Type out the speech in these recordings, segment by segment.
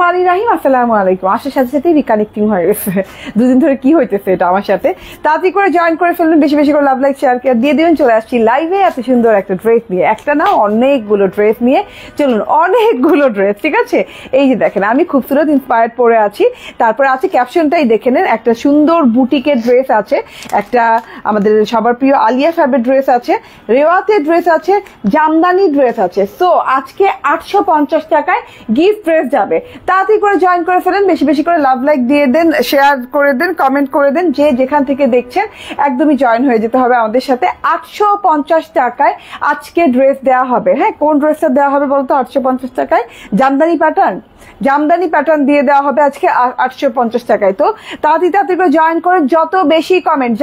রাহিম আসসালামু আলাইকুম। আসার সাথে সাথে রিকানেক্টিং হয়ে গেছে, দুদিন ধরে কি হইতেছে এটা আমার সাথে। তাড়াতাড়ি করে জয়েন করে ফেলবেন, বেশি বেশি করে লাভ লাইক শেয়ার দিয়ে দিবেন। চলে আসছি লাইভে এত সুন্দর একটা ড্রেস নিয়ে, একটা না অনেকগুলো ড্রেস নিয়ে। চলুন, অনেকগুলো ড্রেস, ঠিক আছে। এই যে দেখেন, আমি খুবসুরত ইন্সপায়ার্ড পরে আছি। তারপরে আছে ক্যাপশনটাই দেখে নেন, একটা সুন্দর বুটিকের ড্রেস আছে, একটা আমাদের সবার প্রিয় আলিয়া ফ্যাবের ড্রেস আছে, রেওয়াতের ড্রেস আছে, জামদানি ড্রেস আছে। সো আজকে 850 টাকায় গিফট ড্রেস যাবে। তাড়াতাড়ি করে জয়েন করে ফেলেন, বেশি বেশি করে লাভ লাইক দিয়ে দেন, শেয়ার করে দেন, কমেন্ট করে দেন। যে যেখান থেকে দেখছেন একদমই জয়েন হয়ে যেতে হবে আমাদের সাথে। 850 টাকায় আজকে ড্রেস দেওয়া হবে। হ্যাঁ, কোন ড্রেসটা দেওয়া হবে বলতো? 850 টাকায় জামদানি প্যাটার্ন দিয়ে দেওয়া হবে আজকে 850 টাকায়। তো তাড়াতাড়ি করে জয়েন করে যত বেশি কমেন্ট,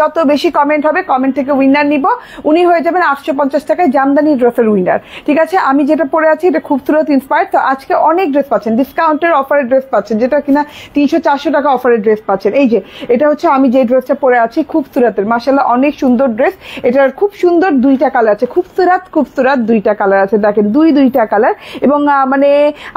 যত বেশি কমেন্ট হবে, কমেন্ট থেকে উইনার নিব, উনি হয়ে যাবেন 850 টাকায় জামদানি ড্রেসের উইনার। ঠিক আছে, আমি যেটা পরে আছি এটা খুবসুরত ইন্সপায়ার্ড। তো আজকে অনেক ড্রেস পাচ্ছেন, ডিসকাউন্টের অফারের ড্রেস পাচ্ছেন, যেটা কিনা 300-400 টাকা অফারের ড্রেস পাচ্ছেন। এই যে এটা হচ্ছে আমি যে ড্রেসটা পরে আছি, খুবসুরতের, মাশাআল্লাহ অনেক সুন্দর ড্রেস। এটার খুব সুন্দর দুইটা কালার আছে, খুবসুরত দুইটা কালার আছে। দেখেন দুইটা কালার, এবং মানে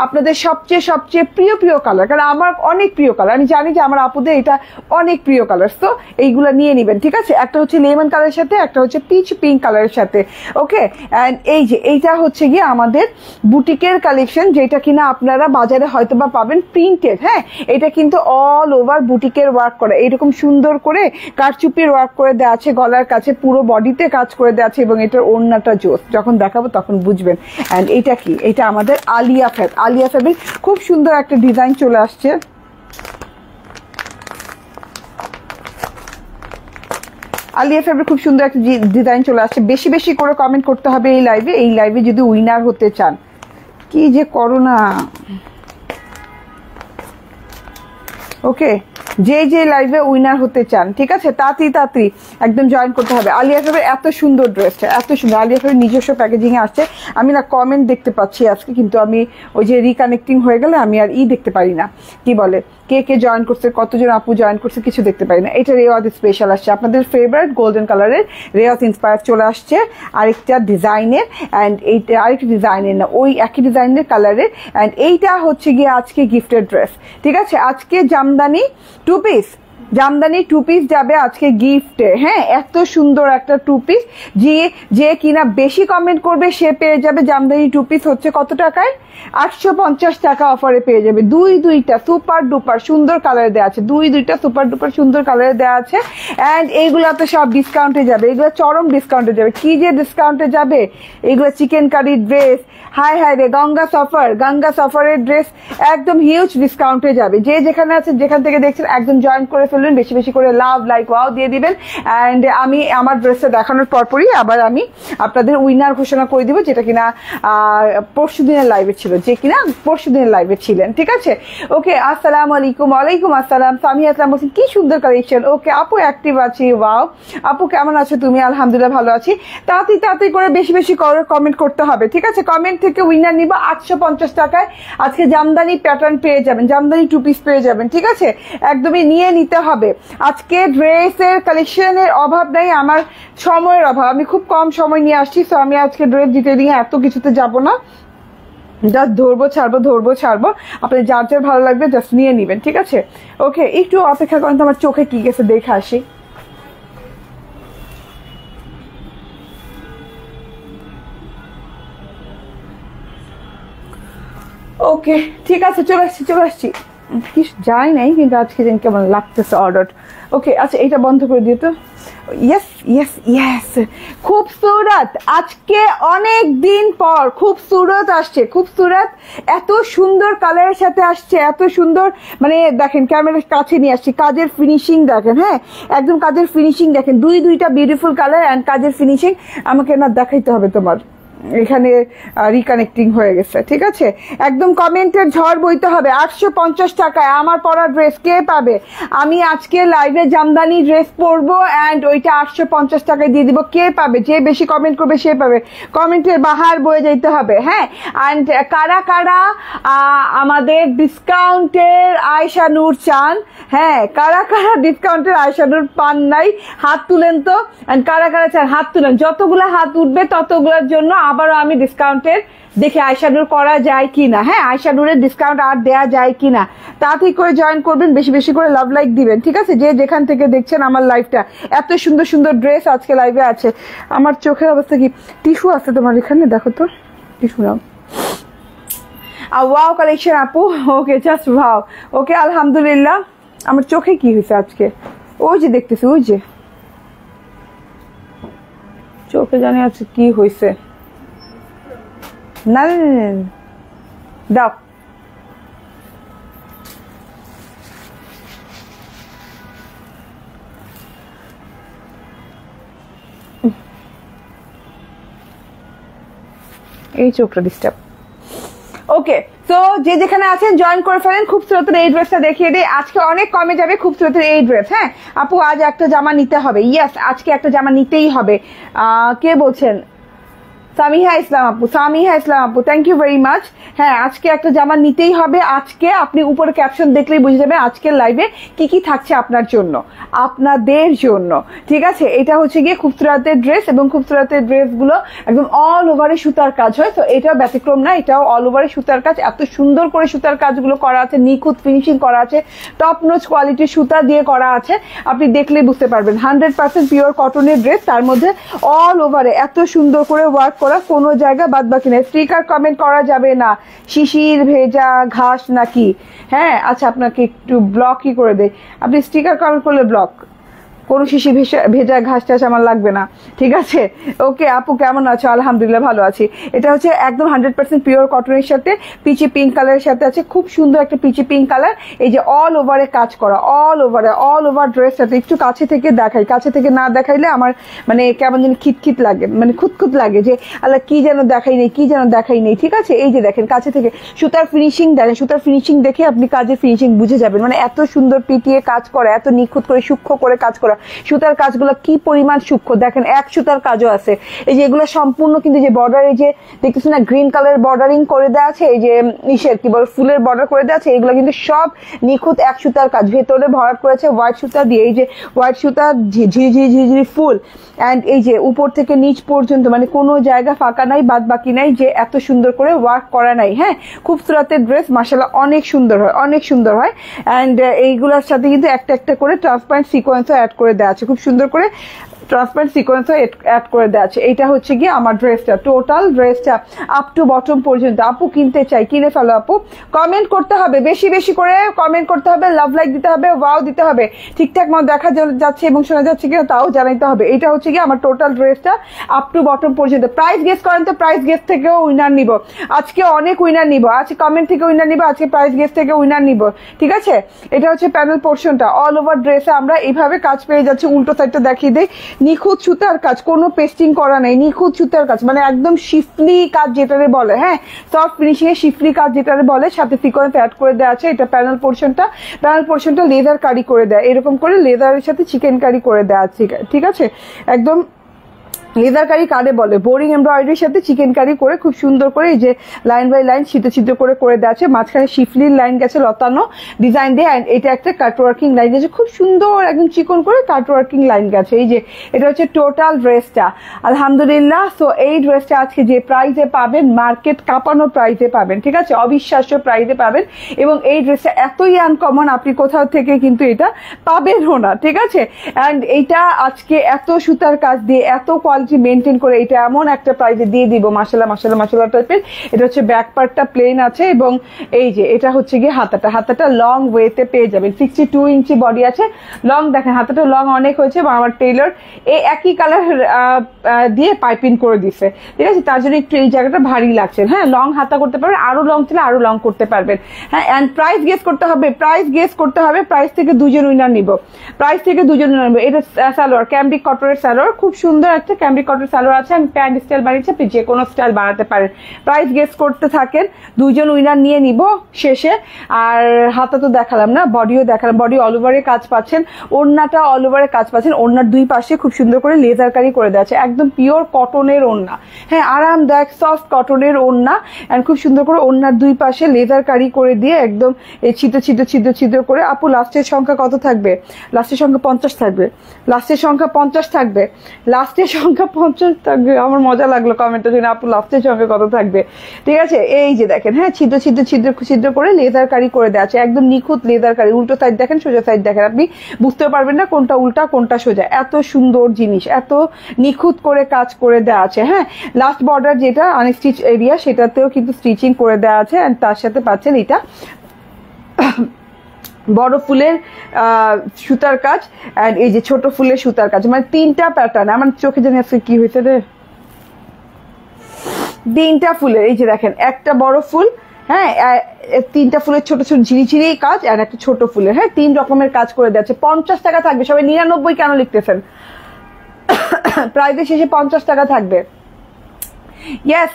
আপনাদের সবচেয়ে প্রিয় কালার, কারণ আমার অনেক প্রিয় কালার, আমি জানি যে আমার আপুদের এটা অনেক প্রিয় কালার। তো এইগুলা নিয়ে নিবেন, ঠিক আছে। একটা হচ্ছে লেমন কালারের সাথে, একটা হচ্ছে পিচ পিঙ্ক কালারের সাথে। ওকে, এন্ড এই যে এইটা হচ্ছে গিয়ে আমাদের বুটিকের কালেকশন, যেটা কিনা আপনারা বাজারে হয়তো বা পাবেন প্রিন্টেড। হ্যাঁ, এটা কিন্তু অল ওভার বুটিকের ওয়ার্ক করা, এইরকম সুন্দর করে কারচুপির ওয়ার্ক করে দেওয়া আছে, গলার কাছে পুরো বডিতে কাজ করে দেওয়া আছে, এবং এটার ওড়নাটা জোস, যখন দেখাবো তখন বুঝবেন। এন্ড এটা কি? এটা আমাদের আলিয়া ফ্যাবের খুব সুন্দর একটা ডিজাইন চলে আসছে। আলিয়া ফ্যাবের খুব সুন্দর একটা ডিজাইন চলে আসছে। বেশি বেশি করে কমেন্ট করতে হবে এই লাইভে যদি উইনার হতে চান। কি যে করোনা। ওকে, যে লাইভে উইনার হতে চান, ঠিক আছে, তাড়াতাড়ি একদম জয়েন করতে হবে। আলিয়া ফ্যাবের এত সুন্দর ড্রেসটা, এত সুন্দর। আলিয়া ফ্যাবের নিজস্ব প্যাকেজিং এ আসছে। আমি না কমেন্ট দেখতে পাচ্ছি আজকে, কিন্তু আমি ওই যে রিকানেক্টিং হয়ে গেলে আমি আর দেখতে পারি না, কি বলে, কে জয়েন করছে, কতজন আপু জয়েন করছে, কিছু দেখতে পারি না। এটা রেওয়াজ স্পেশাল আসছে, আপনাদের ফেভারিট গোল্ডেন কালারের রেওয়াজ ইন্সপায়ার চলে আসছে আরেকটা ডিজাইনের। অ্যান্ড এইটা আরেকটা ডিজাইনের না, ওই একই ডিজাইনের কালারের। অ্যান্ড এইটা হচ্ছে গিয়ে আজকে গিফটের ড্রেস, ঠিক আছে। আজকে জামদানি টু পিস যাবে আজকে গিফটে। হ্যাঁ, এত সুন্দর একটা টু পিস, যে কিনা বেশি কমেন্ট করবে সে পেয়ে যাবে জামদানি টু পিস। হচ্ছে কত টাকায়? 850 টাকা অফারে পেয়ে যাবে। দুইটা সুপার ডুপার সুন্দর কালারে দেওয়া আছে, দুইটা সুপার ডুপার সুন্দর কালারে দেওয়া আছে। অ্যান্ড এইগুলা তো সব ডিসকাউন্টে যাবে, এগুলো চরম ডিসকাউন্টে যাবে। কি যে ডিসকাউন্টে যাবে এগুলো! চিকেন কারি ড্রেস, হাই রে, গঙ্গা সফারের ড্রেস একদম হিউজ ডিসকাউন্টে যাবে। যে যেখানে আছে, যেখান থেকে দেখছেন, একদম জয়েন করে ফেলবেন, বেশি বেশি করে লাভ লাইক ওয়াও দিয়ে দিবেন। অ্যান্ড আমি আমার ড্রেসটা দেখানোর পরপরই আবার আমি আপনাদের উইনার ঘোষণা করে দিব, যেটা কিনা পরশু দিনের লাইভে ছিল, ছিলেন, ঠিক আছে। ওকে, আসসালামু আলাইকুম। ওয়ালাইকুম আসসালাম। সামিয়া আসলাম বলছেন কি সুন্দর কালেকশন। ওকে আপু, অ্যাক্টিভ আছি। ওয়াও আপু, কেমন আছো তুমি? আলহামদুলিল্লাহ ভালো আছি। তাড়াতাড়ি করে বেশি বেশি করে কমেন্ট করতে হবে, ঠিক আছে। কমেন্ট থেকে উইনার নিব 850 টাকায় আজকে জামদানি প্যাটার্ন পেয়ে যাবেন, জামদানি টু পিস পেয়ে যাবেন, ঠিক আছে। একদমই নিয়ে নিতে হবে। আজকে ড্রেসের কালেকশনের অভাব নেই, আমার সময়ের অভাব, আমি খুব কম সময় নিয়ে আসছি। তো আমি আজকে ড্রেস ডিটেইলিং এত কিছুতে যাব না, জাস্ট ধরবো ছাড়বো। আপনার যার ভালো লাগবে জাস্ট নিয়ে নিবেন, ঠিক আছে। ওকে, একটু অপেক্ষা করেন তো, আমার চোখে কি গেছে দেখে আসি। ওকে, ঠিক আছে, চলে আসছি। কি যাই নাই, কিন্তু আজকে যেন কেমন লাগতেছে অর্ডার। ওকে, আচ্ছা এটা বন্ধ করে দিয়ে তো। ইয়েস, খুবসুরত। আজকে অনেক দিন পর খুবসুরত আসছে, খুবসুরত এত সুন্দর কালারের সাথে আসছে, এত সুন্দর, মানে দেখেন ক্যামেরার কাছে নিয়ে আসছি, কাজের ফিনিশিং দেখেন। হ্যাঁ, একদম কাজের ফিনিশিং দেখেন, দুইটা বিউটিফুল কালার অ্যান্ড কাজের ফিনিশিং। আমাকে না দেখাইতে হবে, তোমার এখানে রিকানেক্টিং হয়ে গেছে, ঠিক আছে। একদম কমেন্টের ঝড় বইতে হবে। 850 টাকায় আমার পরা ড্রেস কে পাবে? আমি আজকে লাইভে জামদানি ড্রেস পরবো, অ্যান্ড ওইটা 850 টাকায় দিয়ে দিব। কে পাবে? যে বেশি কমেন্ট করবে সে পাবে। কমেন্টের বাহার বয়ে যেতে হবে। হ্যাঁ, অ্যান্ড কারা আমাদের ডিসকাউন্টের আয়শা নূর চান? হ্যাঁ, কারা ডিসকাউন্টের আয়শা নূর পান নাই? হাত তুলেন তো। অ্যান্ড কারা চান? হাত তুলেন। যতগুলো হাত উঠবে ততগুলোর জন্য আবারও আমি ডিসকাউন্টের দেখে আইশ্যাডোর করা যায় কিনা, হ্যাঁ আইশ্যাডোর ডিসকাউন্ট আর দেয়া যায় কিনা। তাড়াতাড়ি করে জয়েন করবেন, বেশি বেশি করে লাভ লাইক দিবেন, ঠিক আছে? যে যেখান থেকে দেখছেন আমার লাইভটা, এত সুন্দর সুন্দর ড্রেস আজকে লাইভে আছে। আমার চোখের অবস্থা কি? টিস্যু আছে তোমার এখানে? দেখো তো টিস্যু নাও। ওয়াও কালেকশন আপু, ওকে জাস্ট ওয়াও। ওকে আলহামদুলিল্লাহ। আমার চোখে কি হয়েছে আজকে? ওই যে দেখতেছি, ওই যে চোখে জানি আছে কি হয়েছে। না দাও, এই চোখটা ডিস্টার্ব। ওকে, তো যে যেখানে আছেন জয়েন করে ফেলেন। খুবসুরতের এই ড্রেসটা দেখিয়ে দিই। আজকে অনেক কমে যাবে খুবসুরতের এই ড্রেস। হ্যাঁ আপু আজ একটা জামা নিতে হবে। ইয়েস, আজকে একটা জামা নিতেই হবে। কে বলছেন? সামিহা ইসলাম আপু, সামিহা ইসলাম আপু, থ্যাংক ইউ ভেরি মাচ। হ্যাঁ আজকে একটা জামা নিতেই হবে। আজকে আপনি উপরে ক্যাপশন দেখলেই বুঝে যাবেন আজকের লাইভে কি কি থাকছে আপনার জন্য, আপনাদের জন্য, ঠিক আছে? এটা হচ্ছে গিয়ে খুবসুরতের ড্রেস, এবং খুবসুরতের ড্রেসগুলো একদম অল ওভারে সুতার কাজ হয়। তো এটাও ব্যতিক্রম না, এটাও অল ওভারে সুতার কাজ। এত সুন্দর করে সুতার কাজগুলো করা আছে, নিখুঁত ফিনিশিং করা আছে, টপ নোচ কোয়ালিটির সুতা দিয়ে করা আছে। আপনি দেখলেই বুঝতে পারবেন 100% পিওর কটনের ড্রেস, তার মধ্যে অল ওভারে এত সুন্দর করে ওয়ার্ক করা, কোনো জায়গা বাদ বাকি নেই। স্টিকার কমেন্ট করা যাবে না, শিশির ভেজা ঘাস নাকি। হ্যাঁ আচ্ছা, আপনাকে একটু ব্লকই করে দেয়। আপনি স্টিকার কমেন্ট করলে ব্লক, কোনো শিশি ভেজা ঘাস টাস আমার লাগবে না, ঠিক আছে? ওকে আপু কেমন আছো? আলহামদুলিল্লাহ ভালো আছি। এটা হচ্ছে একদম 100% পিওর কটনের সাথে পিচি পিঙ্ক কালারের সাথে আছে, খুব সুন্দর একটা পিচি পিঙ্ক কালার। এই যে অল ওভারে কাজ করা, অল ওভার ড্রেসটাতে একটু কাছে থেকে দেখাই, কাছে থেকে না দেখাইলে আমার মানে কেমন যেন খিটখিট লাগে, মানে খুঁতখুত লাগে যে আল্লাহ কি যেন দেখাই নেই, কি যেন দেখাই নেই, ঠিক আছে? এই যে দেখেন কাছে থেকে সুতার ফিনিশিং দেখেন, সুতার ফিনিশিং দেখে আপনি কাজের ফিনিশিং বুঝে যাবেন। মানে এত সুন্দর পিটিয়ে কাজ করা, এত নিখুঁত করে সূক্ষ্ম করে কাজ করা। সুতার কাজগুলো কি পরিমাণ সূক্ষ্ম দেখেন, এক সুতার কাজও আছে। এই যে এগুলো সম্পূর্ণ কিন্তু যে বর্ডার, এই যে দেখতেছেন না গ্রিন কালার বর্ডারিং করে দেওয়া আছে, এই যে নিচের কি বল ফুলের বর্ডার করে দেওয়া আছে, এগুলো কিন্তু সব নিখুঁত এক সুতার কাজ। ভেতরে ভরাট করেছে হোয়াইট সুতা দিয়ে, এই যে হোয়াইট সুতা ঝিরিঝিরি ফুল, অ্যান্ড এই যে উপর থেকে নিচ পর্যন্ত মানে কোনো জায়গা ফাঁকা নাই, বাদ বাকি নাই, যে এত সুন্দর করে ওয়ার্ক করা নাই। হ্যাঁ খুবসুরতের ড্রেস মাশাআল্লাহ অনেক সুন্দর হয়, অনেক সুন্দর হয়। অ্যান্ড এইগুলোর সাথে কিন্তু একটা একটা করে ট্রান্সপারেন্ট সিকোয়েন্সও অ্যাড করে দেওয়া আছে, খুব সুন্দর করে ট্রান্সপারেন্ট সিকোয়েন্সও অ্যাড করে দেওয়া আছে। এটা হচ্ছে গিয়ে আমার ড্রেসটা, টোটাল ড্রেসটা আপ টু বটম পর্যন্ত। আপু কিনতে চাই, কিনে ফেলো আপু। কমেন্ট করতে হবে, বেশি বেশি করে কমেন্ট করতে হবে, লাভ লাইক দিতে হবে, ওয়াও দিতে হবে, ঠিকঠাক মতো দেখা যাচ্ছে এবং শোনা যাচ্ছে কিনা তাও জানাইতে হবে। এটা হচ্ছে গিয়ে আমার টোটাল ড্রেসটা আপ টু বটম পর্যন্ত। প্রাইস গেস করেন তো, প্রাইস গেস থেকেও উইনার নিব আজকে, অনেক উইনার নিব আজকে, কমেন্ট থেকে উইনার নিব আজকে, প্রাইস গেস থেকে উইনার নিব, ঠিক আছে? এটা হচ্ছে প্যানেল পোর্শনটা, অল ওভার ড্রেসে আমরা এইভাবে কাজ পেয়ে যাচ্ছি। উল্টো সাইডটা দেখিয়ে দেই, নিখুঁত সুতার কাজ, কোনো পেস্টিং করা নেই, নিখুঁত সুতার কাজ, মানে একদম শিফলি কাজ যেটারে বলে, হ্যাঁ সফট ফিনিশিং এ শিফলি কাজ যেটারে বলে, সাথে সিকোয়েন্স অ্যাড করে দেওয়া আছে। এটা প্যানেল পোর্শনটা লেদার কারি করে দেয়, এরকম করে লেদারের সাথে চিকেন কারি করে দেওয়া আছে, ঠিক আছে? একদম লেদার কারি কারে বলে, বোরিং এমব্রয়ডারির সাথে চিকেন কারি করে খুব সুন্দর করে এই যে লাইন বাই লাইন ছিদ্র করে দেওয়া আছে। মাঝখানে শিফলির লাইন গেছে লতানো ডিজাইন দিয়ে, এটা একটা কাট ওয়ার্কিং লাইন গেছে, খুব সুন্দর একদম চিকন করে কাট ওয়ার্কিং লাইন গেছে। এই যে এটা হচ্ছে টোটাল ড্রেসটা আলহামদুলিল্লাহ। সো এই ড্রেসটা আজকে যে প্রাইসে পাবেন, মার্কেট কাঁপানো প্রাইসে পাবেন, ঠিক আছে? অবিশ্বাস্য প্রাইসে পাবেন, এবং এই ড্রেসটা এতই আনকমন আপনি কোথাও থেকে কিন্তু এটা পাবেনও না, ঠিক আছে? অ্যান্ড এইটা আজকে এত সুতার কাজ দিয়ে এত কোয়ালিটি মেনটেন করে এটা এমন একটা প্রাইসে দিয়ে দিব, মাশাআল্লাহ টাইপের। এটা হচ্ছে ব্যাক পার্টটা প্লেন আছে, এবং এই যে এটা হচ্ছে গিয়ে হাতাটা লং ওয়েতে পেয়ে যাবেন। 62 ইঞ্চি বডি আছে, লং দেখেন হাতাটা লং অনেক হয়েছে, এবং আমার টেইলর এই একই কালার দিয়ে পাইপিং করে দিছে, ঠিক আছে? তার জন্য একটু এই জায়গাটা ভারী লাগছে। হ্যাঁ লং হাতা করতে পারবেন, আরো লং ছিল আরো লং করতে পারবেন। হ্যাঁ অ্যান্ড প্রাইস গেস করতে হবে, প্রাইস থেকে দুজন উইনার নিব, এটা সালোয়ার ক্যামব্রিক কটনের সালোয়ার, খুব সুন্দর একটা ক্যামব্রিক কটনের সালোয়ার আছে। আমি প্যান্ট স্টাইল বানিয়েছি, আপনি যে কোনো স্টাইল বানাতে পারেন। প্রাইস গেস করতে থাকেন, দুইজন উইনার নিয়ে নিব শেষে। আর হাতা তো দেখালাম না, বডিও দেখালাম, বডি অল ওভারে কাজ পাচ্ছেন, ওড়নাটা অল ওভারে কাজ পাচ্ছেন। ওড়নার দুই পাশে খুব সুন্দর করে লেজার কারি করে দেওয়া আছে, একদম পিওর কটনের ওড়না, হ্যাঁ আরামদায়ক সফট কটনের ওড়না। এন্ড খুব সুন্দর করে ওড়নার দুই পাশে লেজার কারি করে দিয়ে একদম এই ছিদ্র করে। আপু লাস্টের সংখ্যা কত থাকবে? লাস্টের সংখ্যা 50 থাকবে, লাস্টের সংখ্যা সংখ্যা 50 থাকবে। আমার মজা লাগলো কমেন্টটা জন্য, আপু লাস্টের সংখ্যা কত থাকবে। ঠিক আছে, এই যে দেখেন, হ্যাঁ ছিদ্র ছিদ্র ছিদ্র ছিদ্র করে লেদার কারি করে দেওয়া আছে, একদম নিখুঁত লেদার কারি। উল্টো সাইড দেখেন, সোজা সাইড দেখেন, আপনি বুঝতেও পারবেন না কোনটা উল্টা কোনটা সোজা। এত সুন্দর জিনিস, এত নিখুঁত করে কাজ করে দেওয়া আছে। হ্যাঁ, লাস্ট বর্ডার যেটা আনস্টিচ এরিয়া সেটাতেও কিন্তু স্টিচিং করে দেওয়া আছে, অ্যান্ড তার সাথে পাচ্ছেন এটা বড় ফুলের সুতার কাজ, অ্যান্ড এই যে ছোট ফুলের সুতার কাজ, মানে 3টা প্যাটার্ন। আমার চোখে জানি আজকে কি হয়েছে রে, 3টা ফুলের, এই যে দেখেন একটা বড় ফুল, হ্যাঁ 3টা ফুলের ছোট ছোট ঝিরিঝিরি কাজ, আর একটা ছোট ফুলের, হ্যাঁ 3 রকমের কাজ করে দিচ্ছে। 50 টাকা থাকবে। সবাই 99 কেন লিখতেছেন? প্রাইজের শেষে 50 টাকা থাকবে। ইয়েস,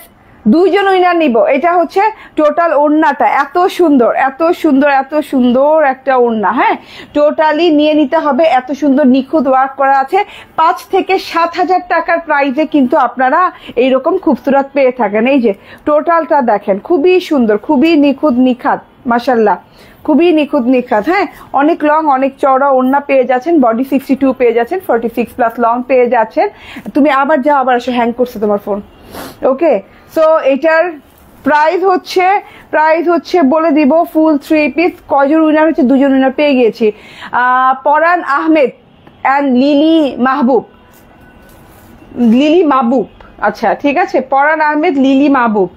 2 জন উইনার নিব। এটা হচ্ছে টোটাল ওড়নাটা, এত সুন্দর এত সুন্দর এত সুন্দর একটা ওড়না। হ্যাঁ, টোটালি নিয়ে নিতে হবে, এত সুন্দর নিখুঁত ওয়ার্ক করা আছে। 5 থেকে 7,000 টাকার প্রাইজে কিন্তু আপনারা এইরকম খুবসুরত পেয়ে থাকেন। এই যে টোটালটা দেখেন, খুবই সুন্দর, খুবই নিখুঁত নিখাত, মাশাল্লাহ, খুবই নিখুঁত নিখাত। হ্যাঁ, অনেক লং অনেক চওড়া ওড়না পেয়ে যাচ্ছেন, বডি 62 পেয়ে যাচ্ছেন, 46+ লং পেয়ে যাচ্ছেন। তুমি আবার যাও, আবার আসো, হ্যাং করছে তোমার ফোন। ওকে, সো এটার প্রাইস হচ্ছে বলে দিব, ফুল 3 পিস। কয়জন উইনার হচ্ছে? 2 জন উইনার পেয়ে গিয়েছি, পরান আহমেদ অ্যান্ড লিলি মাহবুব। আচ্ছা ঠিক আছে, পরান আহমেদ, লিলি মাহবুব।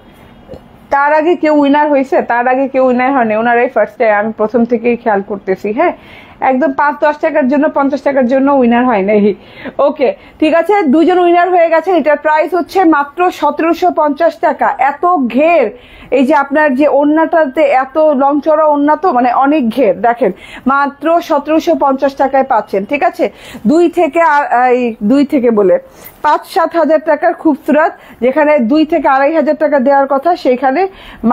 তার আগে কেউ উইনার হয়েছে? তার আগে কেউ উইনার হয়নি, ওনারাই ফার্স্ট টাইম। আমি প্রথম থেকেই খেয়াল করতেছি। হ্যাঁ, একদম 5-10 টাকার জন্য 50 টাকার জন্য উইনার হয় নাই। ওকে, ঠিক আছে, 2 জন উইনার হয়ে গেছে। এটার প্রাইস হচ্ছে মাত্র 1750 টাকা। এত ঘের, এই যে আপনার যে ওড়নাটাতে এত লং চড়া ওড়না, তো মানে অনেক ঘের, দেখেন মাত্র 1750 টাকায় পাচ্ছেন। ঠিক আছে, 2 থেকে বলে 5-7 হাজার টাকার খুবসুরত, যেখানে 2 থেকে 2,500 টাকা দেওয়ার কথা, সেইখানে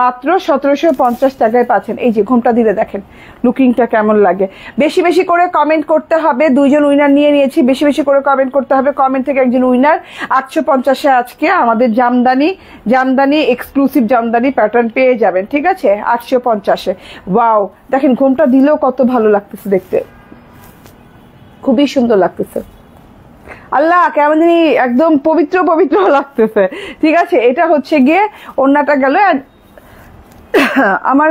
মাত্র 1750 টাকায় পাচ্ছেন। এই যে ঘোমটা দিলে দেখেন লুকিংটা কেমন লাগে। বেশি বেশি করে কমেন্ট করতে হবে। 2 জন উইনার নিয়ে নিয়েছি, বেশি বেশি করে কমেন্ট করতে হবে। কমেন্ট থেকে একজন উইনার 850-এ আজকে আমাদের জামদানি এক্সক্লুসিভ জামদানি প্যাটার্ন পেয়ে যাবেন। ঠিক আছে, 850-এ। ওয়াও, দেখেন ঘোমটা দিলেও কত ভালো লাগতেছে দেখতে, খুবই সুন্দর লাগতেছে। আল্লাহ, কেমন জানি একদম পবিত্র পবিত্র লাগতেছে। ঠিক আছে, এটা হচ্ছে গিয়ে ওড়নাটা গেল। আমার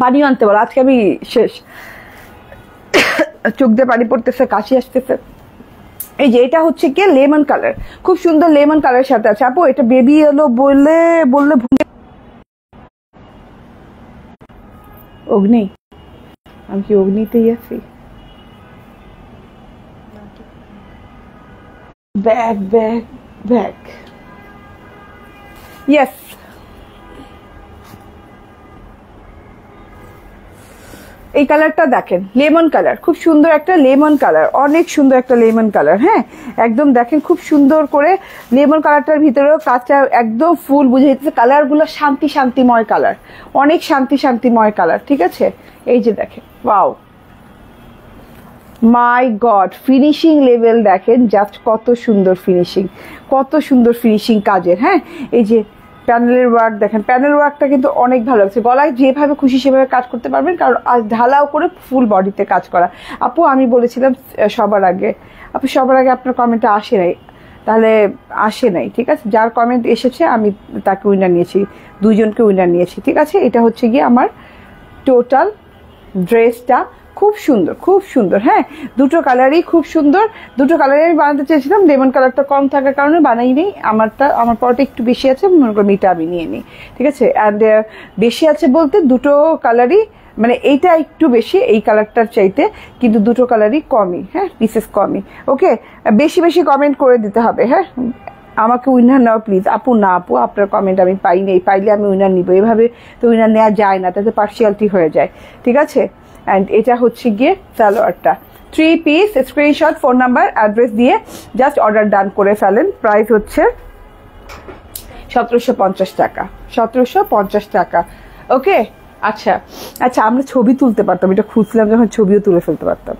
পানি আনতে বলো, আজকে আমি শেষ, চোখ দিয়ে পানি পড়তেছে, কাশি আসতেছে। এই যে এটা হচ্ছে কি লেমন কালার, খুব সুন্দর লেমন কালারের সাথে আছে। আপু এটা বেবি এলো বললে অগ্নি, আমি কি অগ্নিতেই আছি? ব্যাক ইয়েস, এই কালারটা দেখেন, লেমন কালার, খুব সুন্দর একটা লেমন কালার, অনেক সুন্দর একটা লেমন কালার। হ্যাঁ, একদম দেখেন খুব সুন্দর করে লেমন কালারটার ভিতরেও কাঁচা একদম ফুল বুঝে যেতেছে। কালারগুলো শান্তিময় কালার, অনেক শান্তিময় কালার। ঠিক আছে, এই যে দেখেন, ওয়াও মাই গড, ফিনিশিং লেভেল দেখেন জাস্ট, কত সুন্দর ফিনিশিং কাজের। হ্যাঁ, এই যে প্যানেলের ওয়ার্ক দেখেন, প্যানেল ওয়ার্কটা কিন্তু অনেক ভালো লাগছে। গলায় যেভাবে খুশি সেভাবে কাজ করতে পারবেন, কারণ ঢালাও করে ফুল বডিতে কাজ করা। আপু আমি বলেছিলাম সবার আগে আপনার কমেন্টটা আসে নাই, তাহলে আসে নাই। ঠিক আছে, যার কমেন্ট এসেছে আমি তাকে উইনার নিয়েছি, 2 জনকে উইনার নিয়েছি। ঠিক আছে, এটা হচ্ছে গিয়ে আমার টোটাল ড্রেসটা, খুব সুন্দর। হ্যাঁ, 2টো কালারই খুব সুন্দর। 2টো কালারই আমি বানাতে চেয়েছিলাম, লেমন কালারটা কম থাকার কারণে বানাইনি। আমার পরটা একটু বেশি আছে, মনে করি এটা আমি নিয়ে নিই। ঠিক আছে, অ্যান্ড বেশি আছে বলতে 2টো কালারই, মানে এইটা একটু বেশি এই কালারটার চাইতে, কিন্তু 2টো কালারই কমই। হ্যাঁ, পিসেস কমই। ওকে, বেশি কমেন্ট করে দিতে হবে। হ্যাঁ, আমাকে উইনার নাও প্লিজ। আপু না, আপু আপনার কমেন্ট আমি পাইনি, পাইলে আমি উইনার নিব। এভাবে তো উইনার নেওয়া যায় না, তাতে পার্সিয়ালিটি হয়ে যায়। ঠিক আছে, অ্যান্ড এটা হচ্ছে গিয়ে সালোয়ারটা, 3 piece. Screenshot, phone number, address দিয়ে জাস্ট অর্ডার ডান করে ফেলেন। প্রাইস হচ্ছে 1750 টাকা, 1750 টাকা। ওকে, আচ্ছা আমরা ছবি তুলতে পারতাম, এটা খুঁজছিলাম যখন, ছবিও তুলে ফেলতে পারতাম,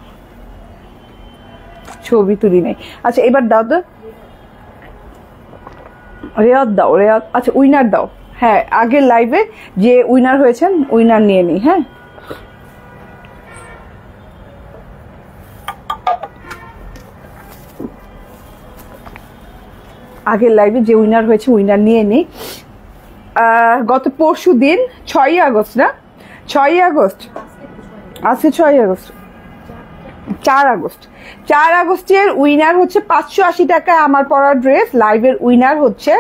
ছবি তুলি নাই। আচ্ছা এবার দাও তো, রেয়াদ দাও। আচ্ছা উইনার দাও। হ্যাঁ, আগের লাইভে যে উইনার হয়েছেন উইনার নিয়ে নিই। হ্যাঁ, আগের লাইভে যে উইনার হয়েছে উইনার নিয়ে নিই। গত পরশু দিন 6ই আগস্ট না, 6ই আগস্ট, আজকে 6ই আগস্ট, 4 আগস্টের উইনার হচ্ছে 580 টাকায় আমার পরা ড্রেস। লাইভের উইনার হচ্ছে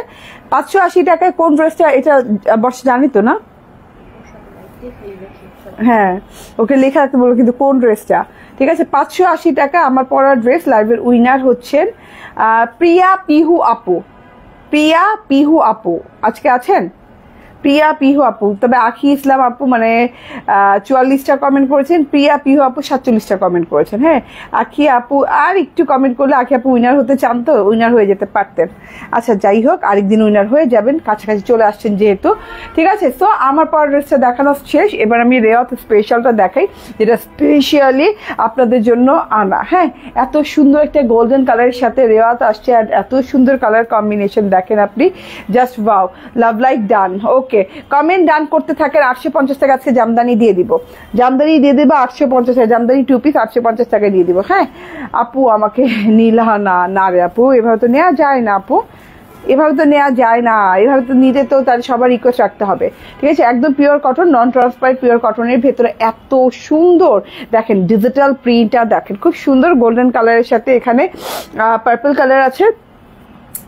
580 টাকায়। কোন ড্রেসটা এটা বর্ষা জানি তো না? হ্যাঁ, ওকে লেখা রাখতে বলবো, কিন্তু কোন ড্রেসটা। ঠিক আছে, 580 টাকা আমার পরা ড্রেস। লাইভের উইনার হচ্ছেন প্রিয়া পিহু আপু। প্রিয়া পিহু আপু আজকে আছেন? প্রিয়া পিহু আপু, তবে আখি ইসলাম আপু মানে 44টা কমেন্ট করেছেন, প্রিয়া পিহু আপু 47টা কমেন্ট করেছেন। হ্যাঁ, আখি আপু আর একটু কমেন্ট করলে আখি আপু উইনার হতে চান তো উইনার হয়ে যেতে পারতেন। আচ্ছা যাই হোক, আরেকদিন উইনার হয়ে যাবেন, কাছাকাছি চলে আসছেন যেহেতু। ঠিক আছে, তো আমার পর ড্রেসটা দেখানো শেষ। এবার আমি রেওয়াত স্পেশালটা দেখাই, যেটা স্পেশালি আপনাদের জন্য আনা। হ্যাঁ, এত সুন্দর একটা গোল্ডেন কালারের সাথে রেওয়াত আসছে, আর এত সুন্দর কালার কম্বিনেশন দেখেন আপনি, just wow, love like done. Okay, comment done করতে থাকেন। 850 টাকা আজকে জামদানি দিয়ে দিব, জামদানি দিয়ে দেবো 850 টাকা, জামদানি 2 পিস 850 টাকায় দিয়ে দিব। হ্যাঁ আপু, আমাকে নিলা না? না রে আপু, এভাবে তো নেওয়া যায় না আপু, এভাবে তো নেওয়া যায় না, এভাবে তো নিতে তো তার সবার রিকোয়েস্ট রাখতে হবে। ঠিক আছে, একদম পিওর কটন, নন ট্রান্সপারেন্ট পিওর কটনের ভেতরে এত সুন্দর দেখেন ডিজিটাল প্রিন্টটা দেখেন, খুব সুন্দর গোল্ডেন কালারের সাথে এখানে পার্পল কালার আছে,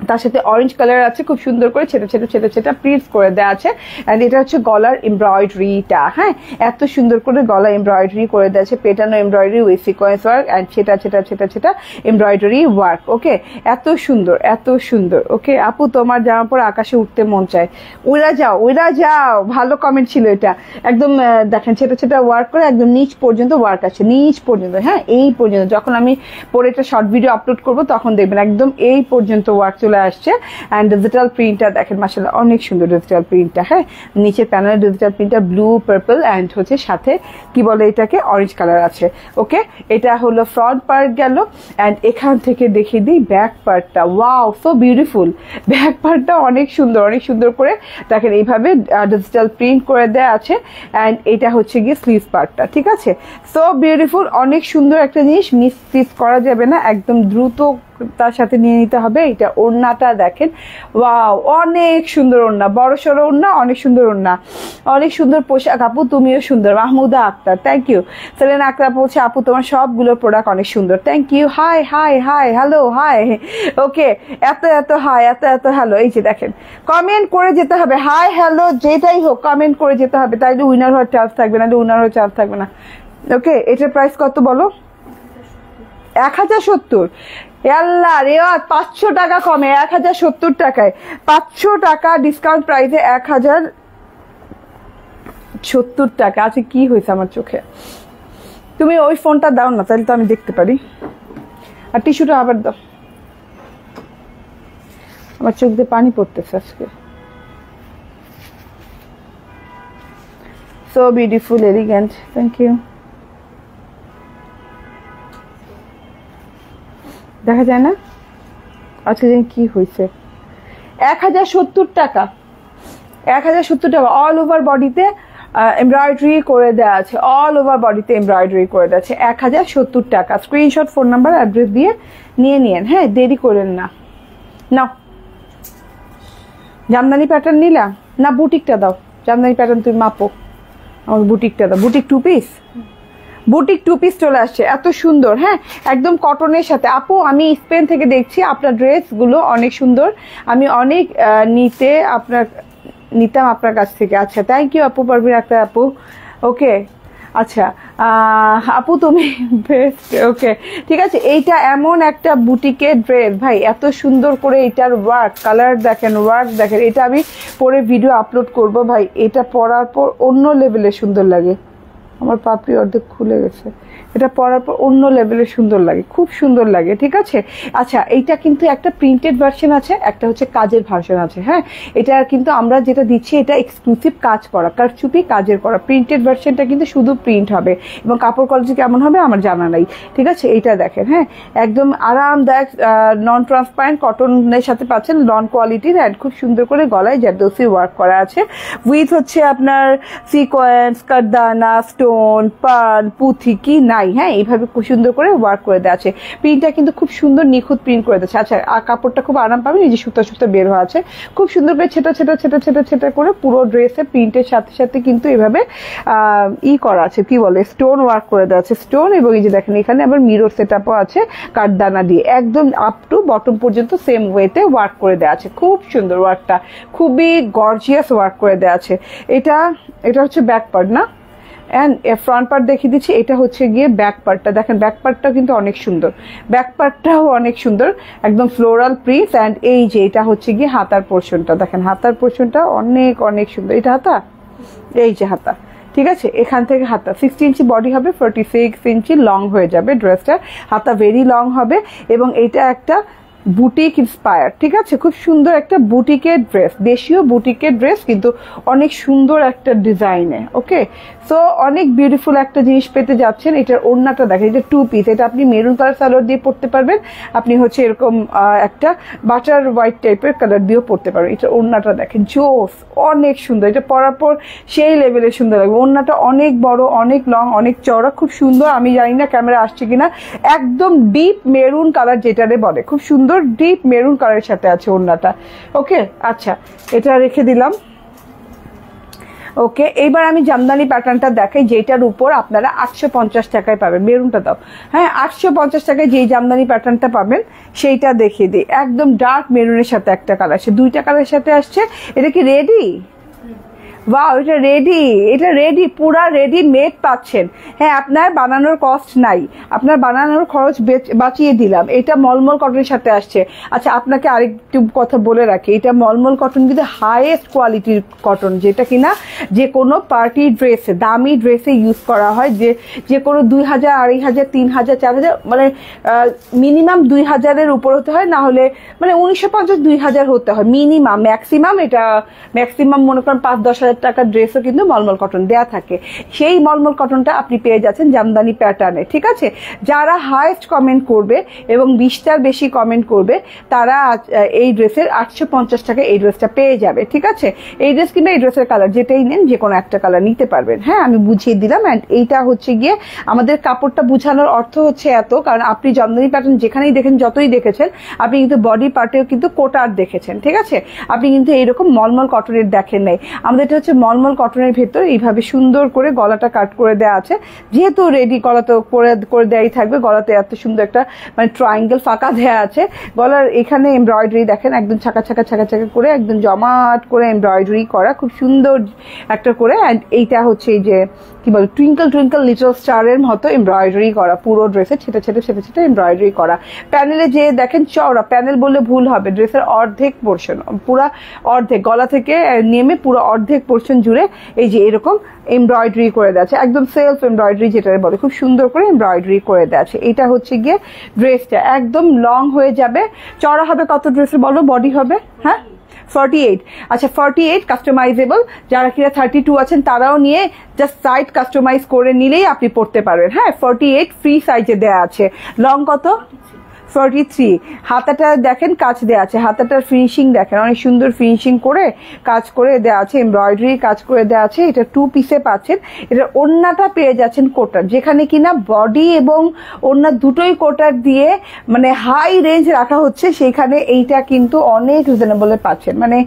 তার সাথে অরেঞ্জ কালার আছে, খুব সুন্দর করে ছেটা ছেটা ছেটা ছেটা প্রিন্টস করে দেওয়া আছে। অ্যান্ড এটা হচ্ছে গলার এমব্রয়ডারিটা। হ্যাঁ, এত সুন্দর করে গলা এমব্রয়ডারি করে দেওয়া আছে, পেটানো embroidery with sequence work and ছেটা ছেটা ছেটা ছেটা এমব্রয়ডারি ওয়ার্ক। ওকে, এত সুন্দর, এত সুন্দর। ওকে আপু, তোমার জামা পরে আকাশে উঠতে মন চায়, উড়া যাও, উড়া যাও। ভালো কমেন্ট ছিল এটা, একদম দেখেন ছেটা ছেটা ওয়ার্ক করে একদম নিচ পর্যন্ত ওয়ার্ক আছে, নিচ পর্যন্ত। হ্যাঁ, এই পর্যন্ত। যখন আমি পরে একটা শর্ট ভিডিও আপলোড করবো তখন দেখবেন একদম এই পর্যন্ত ওয়ার্ক চলে আসছে। অ্যান্ড ডিজিটাল প্রিন্টটা দেখেন, মাশাআল্লাহ অনেক সুন্দর ডিজিটাল প্রিন্টটা। হ্যাঁ, নিচের প্যানেলের ডিজিটাল প্রিন্টটা ব্লু পার্পল অ্যান্ড হচ্ছে সাথে কি বলে এটাকে, অরেঞ্জ কালার আছে। ওকে, এটা হলো ফ্রন্ট পার্ট গেল। অ্যান্ড এখান থেকে দেখিয়ে দিই ব্যাক পার্টটা। Wow, so beautiful. ব্যাক পার্টটা অনেক সুন্দর, অনেক সুন্দর করে দেখেন এইভাবে ডিজিটাল প্রিন্ট করে দেওয়া আছে। অ্যান্ড এটা হচ্ছে গিয়ে স্লিভ পার্টটা। ঠিক আছে, সো বিউটিফুল, অনেক সুন্দর একটা জিনিস, মিস করা যাবে না, একদম দ্রুত তার সাথে নিয়ে নিতে হবে। এটা ওড়নাটা দেখেন, ওয়াও, অনেক সুন্দর ওড়না, বড় সড়ো ওড়না, অনেক সুন্দর ওড়না, অনেক সুন্দর পোশাক। আপু তুমিও সুন্দর। Mahmuda Akter, thank you. সেলেনা আক্তার বলছে আপু তোমার সবগুলো প্রোডাক্ট অনেক সুন্দর, thank you. Hi hi hi, hello, hi. Okay, এত এত হাই, এত এত হ্যালো। এই যে দেখেন, কমেন্ট করে যেতে হবে, হাই হ্যালো যেটাই হোক কমেন্ট করে যেতে হবে, তাইলে উইনার হওয়ার চান্স থাকবে, নাহলে উইনার হওয়ার চান্স থাকবে না। ওকে, এটার প্রাইস কত বলো? 1070। আল্লাহ রেওয়াত 500 টাকা কমে 1070 টাকায়, 500 টাকা ডিসকাউন্ট প্রাইসে 1070 টাকা। আচ্ছা কি হয়েছে আমার চোখে? তুমি ওই ফোনটা দাও না, তাহলে তো আমি দেখতে পারি। আর টিস্যুটা আবার দাও, আমার চোখ দিয়ে পানি পড়তেছে আজকে। So beautiful, elegant, thank you. দেখা যায় না আজকে কি হয়েছে? 1070 টাকা, 1070 টাকা। অল ওভার বডিতে এমব্রয়ডারি করে দেওয়া আছে, অল ওভার বডিতে এমব্রয়ডারি করে দেওয়া আছে। 1070 টাকা। স্ক্রিনশট, ফোন নাম্বার, অ্যাড্রেস দিয়ে নিয়ে নিয়েন। হ্যাঁ, দেরি করেন না। নাও, জামদানি প্যাটার্ন নিলাম না, বুটিকটা দাও। জামদানি প্যাটার্ন তুমি মাপো, আমাকে বুটিকটা দাও। বুটিক 2 পিস, বুটিক 2 পিস চলে আসছে, এত সুন্দর। হ্যাঁ, একদম কটনের সাথে। আপু আমি স্পেন থেকে দেখছি, আপনার ড্রেসগুলো অনেক সুন্দর, আমি অনেক নিতাম আপনার কাছ থেকে। আচ্ছা, থ্যাংক ইউ আপু, পারভিন আক্তার আপু। ওকে, আচ্ছা আপু তুমি বেস্ট। ওকে, ঠিক আছে। এইটা এমন একটা বুটিকের ড্রেস ভাই, এত সুন্দর করে এটার ওয়ার্ক, কালার দেখেন, ওয়ার্ক দেখেন। এটা আমি পরে ভিডিও আপলোড করব ভাই, এটা পরার পর অন্য লেভেলে সুন্দর লাগে। আমার পাপড়ি অর্ধেক খুলে গেছে। এটা পরার পর অন্য লেভেলের সুন্দর লাগে, খুব সুন্দর লাগে। ঠিক আছে, আচ্ছা এইটা কিন্তু একটা প্রিন্টেড ভার্সন আছে, একটা হচ্ছে কাজের ভার্সন আছে। হ্যাঁ, এটা কিন্তু আমরা যেটা দিচ্ছি এটা এক্সক্লুসিভ কাজ করা, কারচুপি কাজের করা। প্রিন্টেড ভার্সনটা কিন্তু শুধু প্রিন্ট হবে, এবং কাপড় কোয়ালিটি কেমন হবে আমার জানা নাই। ঠিক আছে, এইটা দেখেন। হ্যাঁ, একদম আরামদায়ক নন ট্রান্সপারেন্ট কটনের সাথে পাচ্ছেন, নন কোয়ালিটির। অ্যান্ড খুব সুন্দর করে গলায় জারদৌসি ওয়ার্ক করা আছে, উইথ হচ্ছে আপনার সিকোয়েন্স, কারদানা, স্টোন স্টোন পার্ল পুঁথি কি নাই, হ্যাঁ এইভাবে খুব সুন্দর করে ওয়ার্ক করে দেওয়া আছে। প্রিন্টটা কিন্তু খুব সুন্দর নিখুঁত প্রিন্ট করে দিচ্ছে। আচ্ছা কাপড়টা খুব আরাম পাবেন, এই যে সুতা সুতা বের হওয়া আছে, খুব সুন্দর করে ছেটা ছেটা ছেটা ছেটা ছেটা করে পুরো ড্রেসে প্রিন্টের সাথে সাথে কিন্তু এভাবে করা আছে, কি বলে স্টোন ওয়ার্ক করে দেওয়া আছে, স্টোন। এবং এই যে দেখেন এখানে আবার মিরর সেটআপও আছে কাঠদানা দিয়ে, একদম আপ টু বটম পর্যন্ত সেম ওয়েতে ওয়ার্ক করে দেওয়া আছে। খুব সুন্দর ওয়ার্কটা, খুবই গর্জিয়াস ওয়ার্ক করে দেওয়া আছে। এটা হচ্ছে ব্যাক পার্ট না, অ্যান্ড ফ্রন্ট পার্ট দেখিয়ে দিচ্ছি। এটা হচ্ছে গিয়ে ব্যাক পার্টটা, দেখেন ব্যাক পার্টটা কিন্তু অনেক সুন্দর, ব্যাক পার্টটাও অনেক সুন্দর, একদম ফ্লোরাল প্রিন্টস। অ্যান্ড এই যে এটা হচ্ছে গিয়ে হাতার পোর্শনটা, দেখেন হাতার পোর্শনটা অনেক অনেক সুন্দর। এটা হাতা, এই যে হাতা, ঠিক আছে, এখান থেকে হাতা 60 ইঞ্চি বডি হবে, 46 ইঞ্চি লং হয়ে যাবে ড্রেসটা, হাতা ভেরি লং হবে। এবং এটা একটা বুটিক ইন্সপায়ার, ঠিক আছে, খুব সুন্দর একটা বুটিকের ড্রেস, দেশীয় বুটিকের ড্রেস, কিন্তু অনেক সুন্দর একটা ডিজাইনে। ওকে, সো অনেক বিউটিফুল একটা জিনিস পেতে যাচ্ছেন। এটার ওড়নাটা দেখেন, এটা 2 পিস, এটা আপনি মেরুন কালার সালোয়ার দিয়ে পরতে পারবেন, আপনি হচ্ছে এরকম একটা বাটার হোয়াইট টাইপের কালার দিয়েও পরতে পারবেন। এটার ওড়নাটা দেখেন জোস, অনেক সুন্দর, এটা পরার পর সেই লেভেলের সুন্দর লাগবে। ওড়নাটা অনেক বড়, অনেক লং, অনেক চওড়া, খুব সুন্দর। আমি জানি না ক্যামেরা আসছে কিনা, একদম ডিপ মেরুন কালার যেটারে বলে, খুব সুন্দর ডিপ মেরুন কালারের সাথে আছে ওড়নাটা। ওকে, আচ্ছা এটা রেখে দিলাম। ওকে, এইবার আমি জামদানি প্যাটার্নটা দেখাই, যেটার উপর আপনারা 850 টাকায় পাবেন। মেরুনটা দাও, হ্যাঁ 850 টাকায় যেই জামদানি প্যাটার্নটা পাবেন সেইটা দেখিয়ে দিই। একদম ডার্ক মেরুনের সাথে একটা কালার আসছে, 2টা কালারের সাথে আসছে। এটা কি রেডি? ওয়াও, এটা রেডি, পুরা রেডি মেড পাচ্ছেন। হ্যাঁ, আপনার বানানোর কস্ট নাই, আপনার বানানোর খরচ বাঁচিয়ে দিলাম। এটা মলমল কটনের সাথে আসছে। আচ্ছা আপনাকে আরেকটু কথা বলে রাখি, এটা মলমল কটন কিন্তু হাইয়েস্ট কোয়ালিটির কটন, যেটা কিনা যে কোনো পার্টি ড্রেসে, দামি ড্রেসে ইউজ করা হয়। যে কোনো 2000, 2500, 3000, 4000, মানে মিনিমাম 2000-এর উপর হতে হয়, না হলে মানে 1950, 2000 হতে হয় মিনিমাম। ম্যাক্সিমাম এটা ম্যাক্সিমাম মনে করেন 5-10 হাজার টাকার ড্রেসও কিন্তু মলমল কটন দেয়া থাকে। সেই মলমল কটনটা আপনি পেয়ে যাচ্ছেন জামদানি প্যাটার্নে, ঠিক আছে। যারা হাইয়েস্ট কমেন্ট করবে এবং 20টার বেশি কমেন্ট করবে, তারা এই ড্রেসের 850 টাকা এই ড্রেসটা পেয়ে যাবে, ঠিক আছে। এই ড্রেস কিংবা এই ড্রেসের কালার যেটাই নেন, যে কোনো একটা কালার নিতে পারবেন। হ্যাঁ, আমি বুঝিয়ে দিলাম। অ্যান্ড এইটা হচ্ছে গিয়ে আমাদের কাপড়টা বুঝানোর অর্থ হচ্ছে এত, কারণ আপনি জামদানি প্যাটার্ন যেখানেই দেখেন, যতই দেখেছেন, আপনি কিন্তু বডি পার্টেও কিন্তু কোটার দেখেছেন, ঠিক আছে, আপনি কিন্তু এইরকম মলমল কটনের দেখেন নাই। আমাদের এটা হচ্ছে মলমল কটনের ভেতর এইভাবে সুন্দর করে গলাটা কাট করে দেওয়া আছে, যেহেতু রেডি গলা তো করে দেওয়াই থাকবে। গলাতে এত সুন্দর একটা মানে ট্রায়াঙ্গেল ফাঁকা দেওয়া আছে। গলার এখানে এমব্রয়ডারি দেখেন, একদম ছাকা ছাকা ছাকা ছাকা করে একদম জমাট করে এমব্রয়ডারি করা, খুব সুন্দর একটা করে। অ্যান্ড এইটা হচ্ছে এই যে কি বলে টুইঙ্কল টুইঙ্কল লিটল স্টারের মতো এমব্রয়ডারি করা, পুরো ড্রেসে ছেটে ছেটে ছেটে ছেটে এমব্রয়ডারি করা। প্যানেলে যে দেখেন চওড়া, প্যানেল বললে ভুল হবে, ড্রেসের অর্ধেক পোর্শন, পুরা অর্ধেক, গলা থেকে নেমে পুরো অর্ধেক পোর্শন জুড়ে এই যে এরকম এমব্রয়ডারি করে দেওয়া আছে, একদম সেলফ এমব্রয়ডারি যেটা বলে, খুব সুন্দর করে এমব্রয়ডারি করে দেওয়া আছে। এটা হচ্ছে গিয়ে ড্রেসটা একদম লং হয়ে যাবে। চওড়া হবে কত ড্রেসের বলো? বডি হবে হ্যাঁ 48। আচ্ছা 48 কাস্টমাইজেবল, যারা কিনা 32 আছেন তারাও নিয়ে জাস্ট সাইড কাস্টমাইজ করে নিলেই আপনি পড়তে পারবেন। হ্যাঁ 48 ফ্রি সাইজে দেওয়া আছে। লং কত? 43। হাতাটা দেখেন কাজ দেওয়া আছে, হাতাটার ফিনিশিং দেখেন, অনেক সুন্দর ফিনিশিং করে কাজ করে দেওয়া আছে, এমব্রয়ডারি কাজ করে দেওয়া আছে। এটা 2 পিসে পাচ্ছেন। এটার ওড়নাটা পেয়ে যাচ্ছেন কোটার, যেখানে কিনা বডি এবং ওড়না দুটোই কোটার দিয়ে মানে হাই রেঞ্জ রাখা হচ্ছে, সেইখানে এইটা কিন্তু অনেক রিজনেবলে পাচ্ছেন, মানে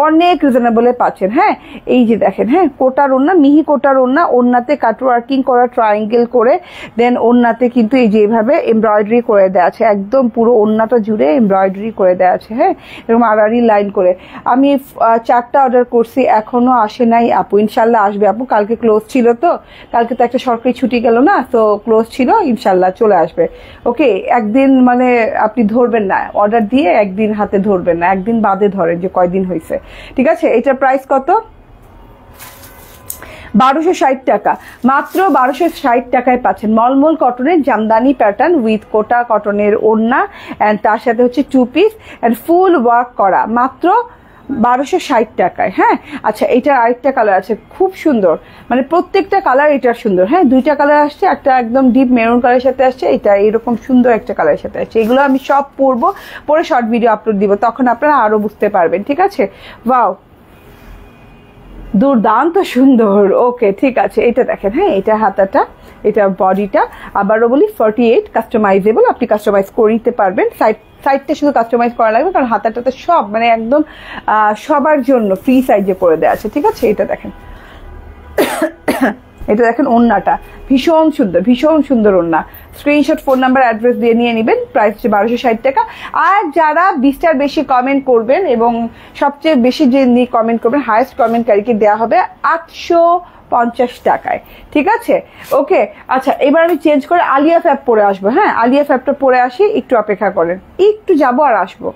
অনেক রিজনেবলে পাচ্ছেন। হ্যাঁ, এই যে দেখেন, হ্যাঁ কোটার ওড়না, মিহি কোটার ওড়না, ওড়নাতে কাটওয়ার্কিং করা ট্রায়াঙ্গেল করে, দেন ওড়নাতে কিন্তু এই যে এইভাবে এমব্রয়ডারি করে দেওয়া আছে, একদম পুরো ওড়নাটা জুড়ে এমব্রয়ডারি করে দেওয়া আছে। হ্যাঁ, এরকম আড়াআড়ি লাইন করে। আমি 4টা অর্ডার করছি, এখনো আসে নাই আপু, ইনশাল্লাহ আসবে আপু। কালকে ক্লোজ ছিল, তো কালকে তো একটা সরকারি ছুটি গেল না, তো ক্লোজ ছিল, ইনশাল্লাহ চলে আসবে। ওকে, একদিন মানে আপনি ধরবেন না, অর্ডার দিয়ে একদিন হাতে ধরবেন না, একদিন বাদে ধরেন যে কয়দিন হয়েছে, ঠিক আছে। এটার প্রাইস কত? 1260 টাকা, মাত্র 1260 টাকায় পাচ্ছেন মলমল কটনের জামদানি প্যাটার্ন উইথ কোটা কটনের ওড়না, অ্যান্ড তার সাথে হচ্ছে 2 পিস অ্যান্ড ফুল ওয়ার্ক করা, মাত্র 1260 টাকায়। হ্যাঁ, আচ্ছা এটার আরেকটা কালার আছে খুব সুন্দর, মানে প্রত্যেকটা কালার এটার সুন্দর। হ্যাঁ, 2টা কালার আসছে, একটা একদম ডিপ মেরুন কালারের সাথে আসছে, এটা এরকম সুন্দর একটা কালারের সাথে আসছে। এগুলো আমি সব পরে শর্ট ভিডিও আপলোড দিব, তখন আপনারা আরো বুঝতে পারবেন, ঠিক আছে। ওয়াও, দুর্দান্ত সুন্দর। ওকে ঠিক আছে, এটা দেখেন, হ্যাঁ এটা হাতাটা, এটা বডিটা। আবারও বলি 48 কাস্টমাইজেবল, আপনি কাস্টমাইজ করে নিতে পারবেন। সাইডটা শুধু কাস্টমাইজ করা লাগবে, কারণ হাতাটাতে সব মানে একদম সবার জন্য ফ্রি সাইজে করে দেওয়া আছে। ঠিক আছে, এটা দেখেন, এটা দেখেন ওড়নাটা ভীষণ সুন্দর, ভীষণ সুন্দর ওড়না। স্ক্রিনশট, ফোন নাম্বার, অ্যাড্রেস দিয়ে নিয়ে নেবেন। প্রাইস হচ্ছে 1260 টাকা। আর যারা 20টার বেশি কমেন্ট করবেন এবং সবচেয়ে বেশি যে কমেন্ট করবেন, হাইয়েস্ট কমেন্টকারীকে দেওয়া হবে 850 টাকায়। ঠিক আছে, ওকে। আচ্ছা, এবার আমি চেঞ্জ করে আলিয়া ফ্যাব পরে আসবো। হ্যাঁ, আলিয়া ফ্যাবটা পরে আসি, একটু অপেক্ষা করেন, একটু যাবো আর আসবো।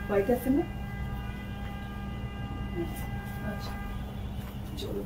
হোয়াইট আছে না? আচ্ছা চলো।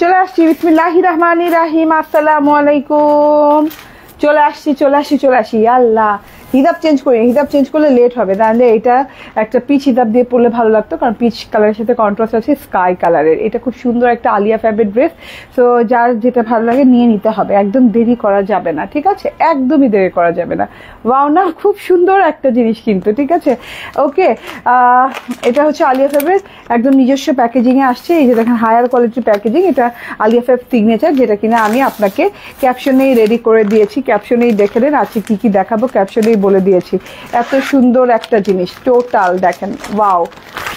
চলে আসছি, বিসমিল্লাহির রহমানির রহিম। আসসালামু আলাইকুম। চলে আসছি। আল্লাহ, হিজাব চেঞ্জ করি, হিজাব চেঞ্জ করলে লেট হবে। তাহলে এটা একটা পিচ হিজাব দিয়ে পরলে ভালো লাগতো, কারণ পিচ কালারের সাথে কন্ট্রাস্ট আছে স্কাই কালারের। এটা খুব সুন্দর একটা আলিয়া ফ্যাবের ড্রেস। তো যার যেটা ভালো লাগে নিয়ে নিতে হবে, একদম দেরি করা যাবে না। ঠিক আছে, একদমই দেরি করা যাবে না। ওয়াও, না খুব সুন্দর একটা জিনিস কিন্তু। ঠিক আছে, ওকে। এটা হচ্ছে আলিয়া ফ্যাবের একদম নিজস্ব প্যাকেজিংয়ে আসছে। এই যে দেখেন, হায়ার কোয়ালিটির প্যাকেজিং। এটা আলিয়া ফ্যাব সিগনেচার, যেটা কিনা আমি আপনাকে ক্যাপশনেই রেডি করে দিয়েছি। ক্যাপশনেই দেখে নেন, আজকে কি কি দেখাবো ক্যাপশনেই বলে দিয়েছি। এত সুন্দর একটা জিনিস, টোটাল দেখেন, ওয়াও,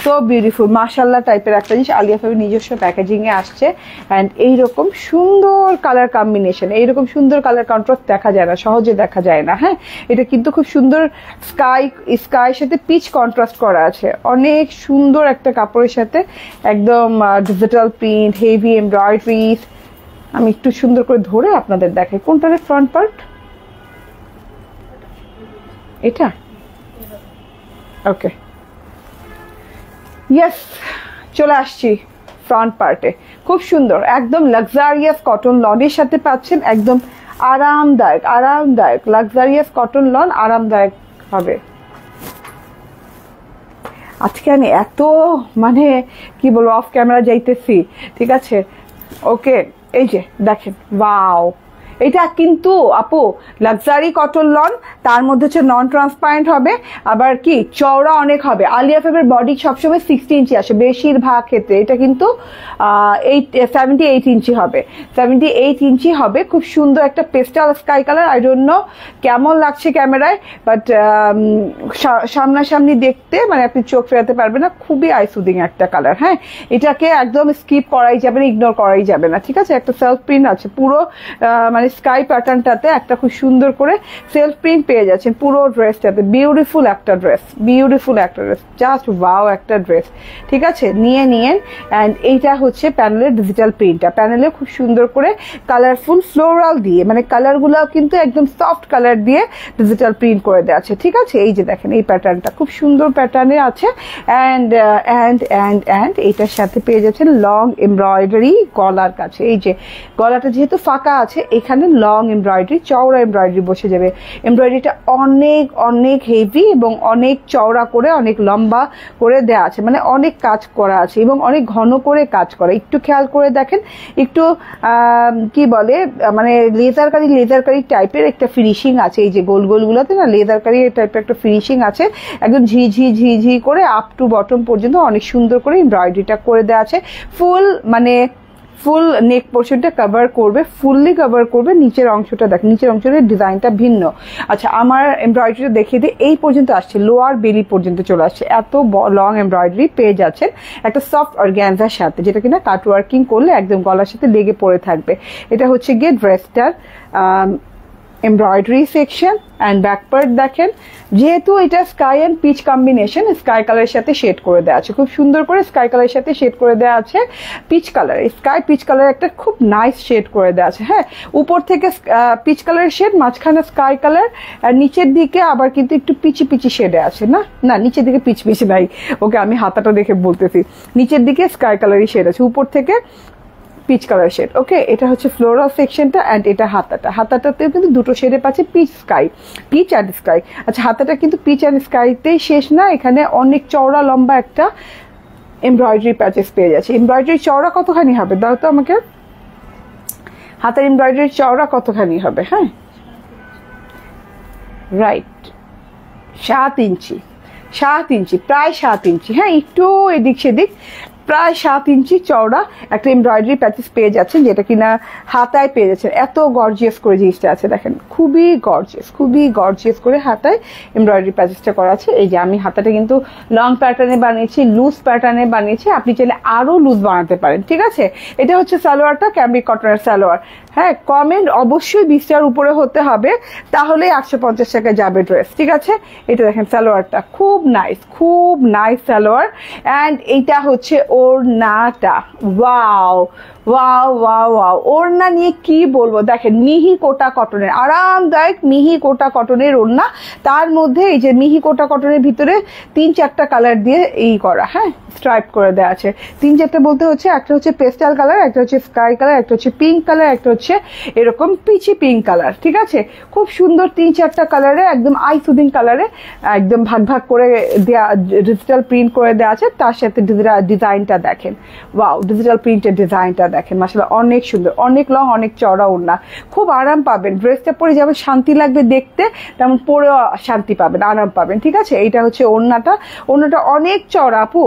সো বিউটিফুল, মাশাআল্লাহ টাইপের একটা জিনিস। আলিয়া ফ্যাবের নিজস্ব প্যাকেজিংয়ে আসছে। অ্যান্ড এইরকম সুন্দর কালার কম্বিনেশন, এইরকম সুন্দর কালার কন্ট্রাস্ট দেখা যায় না, সহজে দেখা যায় না। হ্যাঁ, এটা কিন্তু খুব সুন্দর স্কাইয়ের সাথে পিচ কন্ট্রাস্ট করা আছে। অনেক সুন্দর একটা কাপড়ের সাথে একদম ডিজিটাল প্রিন্ট, হেভি এমব্রয়ডারিজ। আমি একটু সুন্দর করে ধরে আপনাদের দেখাই। কোনটার ফ্রন্ট পার্ট? এটা, ওকে, ইয়েস, চলে আসছি ফ্রন্ট পার্টে। খুব সুন্দর, একদম লাক্সারিয়াস কটন লনের সাথে পাচ্ছেন। একদম আরামদায়ক লাক্সারিয়াস কটন লন, আরামদায়ক হবে। আজকে আমি এত মানে কি বলবো, অফ ক্যামেরা যাইতেছি। ঠিক আছে, ওকে। এই যে দেখেন, ওয়াও, এটা কিন্তু আপু লাক্সারি কটন লন, তার মধ্যে হচ্ছে নন ট্রান্সপারেন্ট হবে, আবার কি চওড়া অনেক হবে। আলিয়া ফেবের বডি সবসময় 60 ইঞ্চি আসে বেশিরভাগ ক্ষেত্রে, এটা কিন্তু 78 ইঞ্চি হবে, 78 ইঞ্চি হবে। খুব সুন্দর একটা pastel sky colour. I don't know কেমন লাগছে ক্যামেরায়, বাট সামনাসামনি দেখতে মানে আপনি চোখ ফেরাতে পারবেন না, খুবই আই সুদিং একটা কালার। হ্যাঁ, এটাকে একদম স্কিপ করাই যাবে না, ইগনোর করাই যাবে না, ঠিক আছে। একটা সেলফ প্রিন্ট আছে পুরো মানে স্কাই প্যাটার্নটাতে, একটা খুব সুন্দর করে সেলফ প্রিন্ট পেয়ে যাচ্ছেন পুরো ড্রেসটাতে। বিউটিফুল একটা ড্রেস, বিউটিফুল একটা ড্রেস, জাস্ট ওয়াও একটা ড্রেস, ঠিক আছে। নিয়ে নিয়েন। অ্যান্ড এইটা হচ্ছে প্যানেলের ডিজিটাল প্রিন্টটা, প্যানেলে খুব সুন্দর করে কালারফুল ফ্লোরাল দিয়ে, মানে কালারগুলো কিন্তু একদম সফট কালার দিয়ে ডিজিটাল প্রিন্ট করে দেওয়া আছে, ঠিক আছে। এই যে দেখেন এই প্যাটার্নটা খুব সুন্দর প্যাটার্নে আছে। অ্যান্ড অ্যান্ড অ্যান্ড অ্যান্ড এইটার সাথে পেয়ে যাচ্ছেন লং এমব্রয়ডারি গলার কাছে। এই যে গলাটা যেহেতু ফাঁকা আছে, এখানে লং এমব্রয়ডারি, চওড়া এমব্রয়ডারি বসে যাবে। এমব্রয়ডারিটা অনেক অনেক হেভি এবং অনেক চওড়া করে, অনেক লম্বা করে দেওয়া আছে, মানে অনেক কাজ করা আছে এবং অনেক ঘন করে কাজ করা। একটু খেয়াল করে দেখেন, একটু কি বলে মানে লেজারকারি টাইপের একটা ফিনিশিং আছে। এই যে গোল গোলগুলোতে না লেজারকারি টাইপের একটা ফিনিশিং আছে, একদম ঝি করে আপ টু বটম পর্যন্ত অনেক সুন্দর করে এমব্রয়ডারিটা করে দেওয়া আছে। ফুল নেক পোর্শনটা কভার করবে, ফুললি কভার করবে। নিচের অংশটা দেখেন, নিচের অংশের ডিজাইনটা ভিন্ন। আচ্ছা, আমার এমব্রয়ডারিটা দেখিয়ে দিয়ে এই পর্যন্ত আসছে, লোয়ার বেলি পর্যন্ত চলে আসছে, এত লং এমব্রয়ডারি পেয়ে যাচ্ছেন একটা সফট অর্গানজার সাথে, যেটা কিনা কাট ওয়ার্কিং করলে একদম গলার সাথে লেগে পড়ে থাকবে। এটা হচ্ছে গিয়ে ড্রেসটার embroidery section. And back part দেখেন, যেহেতু এটা sky and peach combination, sky কালারের সাথে শেড করে দেওয়া আছে, খুব সুন্দর করে স্কাই কালারের সাথে শেড করে দেওয়া আছে peach colour, sky peach colour একটা খুব নাইস শেড করে দেওয়া আছে। হ্যাঁ, উপর থেকে পিচ কালারের শেড, মাঝখানে স্কাই কালার, আর নিচের দিকে আবার কিন্তু একটু পিচি শেডে আছে। না নিচের দিকে পিচ নাই, ওকে আমি হাতাটা দেখে বলতেছি, নিচের দিকে স্কাই কালারই শেড আছে, উপর থেকে পিচ কালার শেড। ওকে, এটা হচ্ছে ফ্লোরাল সেকশনটা। অ্যান্ড এটা হাতাটাতেও কিন্তু দুটো শেডে পাচ্ছে, পিচ অ্যান্ড স্কাই। আচ্ছা, হাতাটা কিন্তু পিচ অ্যান্ড স্কাইতেই শেষ না, এখানে অনেক চওড়া লম্বা একটা এমব্রয়ডারি প্যাচেস পেয়ে যাচ্ছে। এমব্রয়ডারি চওড়া কতখানি হবে দাও তো আমাকে, হাতের এমব্রয়ডারি চওড়া কতখানি হবে? হ্যাঁ, রাইট, 7 ইঞ্চি, প্রায় 7 ইঞ্চি। হ্যাঁ, একটু এদিক সেদিক, প্রায় 7 ইঞ্চি চওড়া একটা এমব্রয়ডারি প্যাচেস পেয়ে যাচ্ছেন, যেটা কিনা হাতায় পেয়ে যাচ্ছেন। এত গর্জিয়াস করে জিনিসটা আছে, দেখেন খুবই গর্জিয়াস করে হাতায় এমব্রয়ডারি প্যাচেসটা করা আছে। এই যে আমি হাতাটা কিন্তু লং প্যাটার্নে বানিয়েছি, লুজ প্যাটার্নে বানিয়েছি, আপনি চাইলে আরো লুজ বানাতে পারেন, ঠিক আছে। এটা হচ্ছে সালোয়ারটা, ক্যামব্রিক কটনের সালোয়ার। হ্যাঁ, কমেন্ট অবশ্যই 20টার উপরে হতে হবে, তাহলে 850 টাকা যাবে ড্রেস, ঠিক আছে। এটা দেখেন সালোয়ারটা খুব নাইস সালোয়ার। অ্যান্ড এইটা হচ্ছে ওড়নাটা, ওয়াও, ওড়না নিয়ে কি বলবো, দেখেন মিহি কোটা কটনের, আরামদায়ক মিহি কোটা কটনের ওড়না, তার মধ্যে এই যে মিহি কোটা কটনের ভিতরে 3-4টা কালার দিয়ে এই করা, হ্যাঁ স্ট্রাইপ করে দেওয়া আছে। 3-4টা বলতে হচ্ছে, একটা হচ্ছে পেস্টাল কালার, একটা হচ্ছে স্কাই কালার, একটা হচ্ছে পিঙ্ক কালার, একটা হচ্ছে এরকম পিচি পিঙ্ক কালার, ঠিক আছে। খুব সুন্দর 3-4টা কালারে, একদম আই সুদিং কালারে একদম ভাগ করে দেওয়া, ডিজিটাল প্রিন্ট করে দেওয়া আছে। তার সাথে ডিজাইনটা দেখেন, ওয়াও, ডিজিটাল প্রিন্টের ডিজাইনটা দেখেন, মাশাআল্লাহ অনেক সুন্দর, অনেক লং, অনেক চওড়া ওড়না, খুব আরাম পাবেন। ড্রেসটা পরে যেমন শান্তি লাগবে দেখতে, তেমন পরেও শান্তি পাবেন, আরাম পাবেন, ঠিক আছে। এইটা হচ্ছে ওড়নাটা অনেক চওড়া আপু,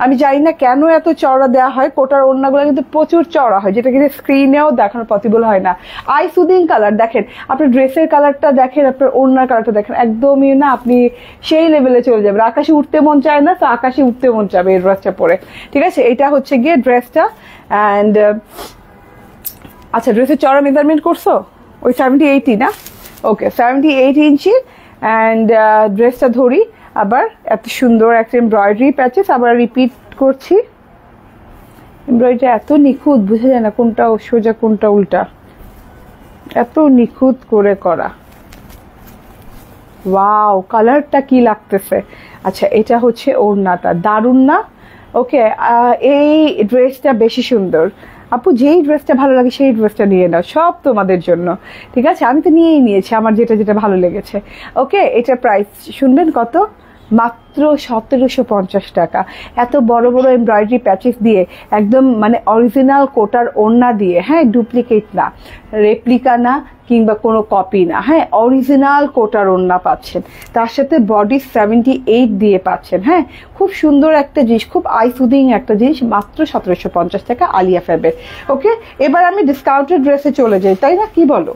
আমি জানি না কেন এত চওড়া দেওয়া হয়, কোটার ওড়নাগুলো কিন্তু প্রচুর চওড়া হয়, যেটা কিন্তু স্ক্রিনেও দেখানো পসিবল হয় না। আই সুদিং কালার দেখেন, আপনার ড্রেসের কালারটা দেখেন, আপনার ওড়নার কালারটা দেখেন, একদমই না আপনি সেই লেভেলে চলে যাবেন। আকাশে উঠতে মন চায় না, তো আকাশে উঠতে মন চাবে এই ড্রেসটা পরে, ঠিক আছে। এটা হচ্ছে গিয়ে ড্রেসটা। অ্যান্ড আচ্ছা, ড্রেসের চওড়া মেজারমেন্ট করছো ওই 70-80 না? ওকে, 78 ইঞ্চি। অ্যান্ড ড্রেসটা ধরি আবার, এত সুন্দর একটা এমব্রয়ডারি প্যাচেস, আবার রিপিট করছি, এমব্রয়ডারিটা এত নিখুঁত, বুঝা যায় না কোনটা সোজা কোনটা উল্টা, এত নিখুঁত করে করা। ওয়াও, কালারটা কি লাগতেছে। আচ্ছা, এটা হচ্ছে ওড়নাটা, দারুণ না? ওকে, এই ড্রেসটা বেশি সুন্দর আপু, যেই ড্রেসটা ভালো লাগে সেই ড্রেসটা নিয়ে নাও, সব তোমাদের জন্য, ঠিক আছে। আমি তো নিয়েই নিয়েছি আমার যেটা ভালো লেগেছে। ওকে, এটা প্রাইস শুনবেন কত? মাত্র 1750 টাকা। এত বড় বড় এমব্রয়ডারি প্যাচেস দিয়ে একদম মানে অরিজিনাল কোটার ওড়না দিয়ে, হ্যাঁ, ডুপ্লিকেট না, রেপ্লিকা না, কিংবা কোনো কপি না, হ্যাঁ, অরিজিনাল কোটার ওড়না পাচ্ছেন, তার সাথে বডি 78 দিয়ে পাচ্ছেন। হ্যাঁ, খুব সুন্দর একটা জিনিস, খুব আই সুদিং একটা জিনিস, মাত্র 1750 টাকা আলিয়া ফ্যাবের। ওকে, এবার আমি ডিসকাউন্টেড ড্রেসে চলে যাই, তাই না, কি বলো?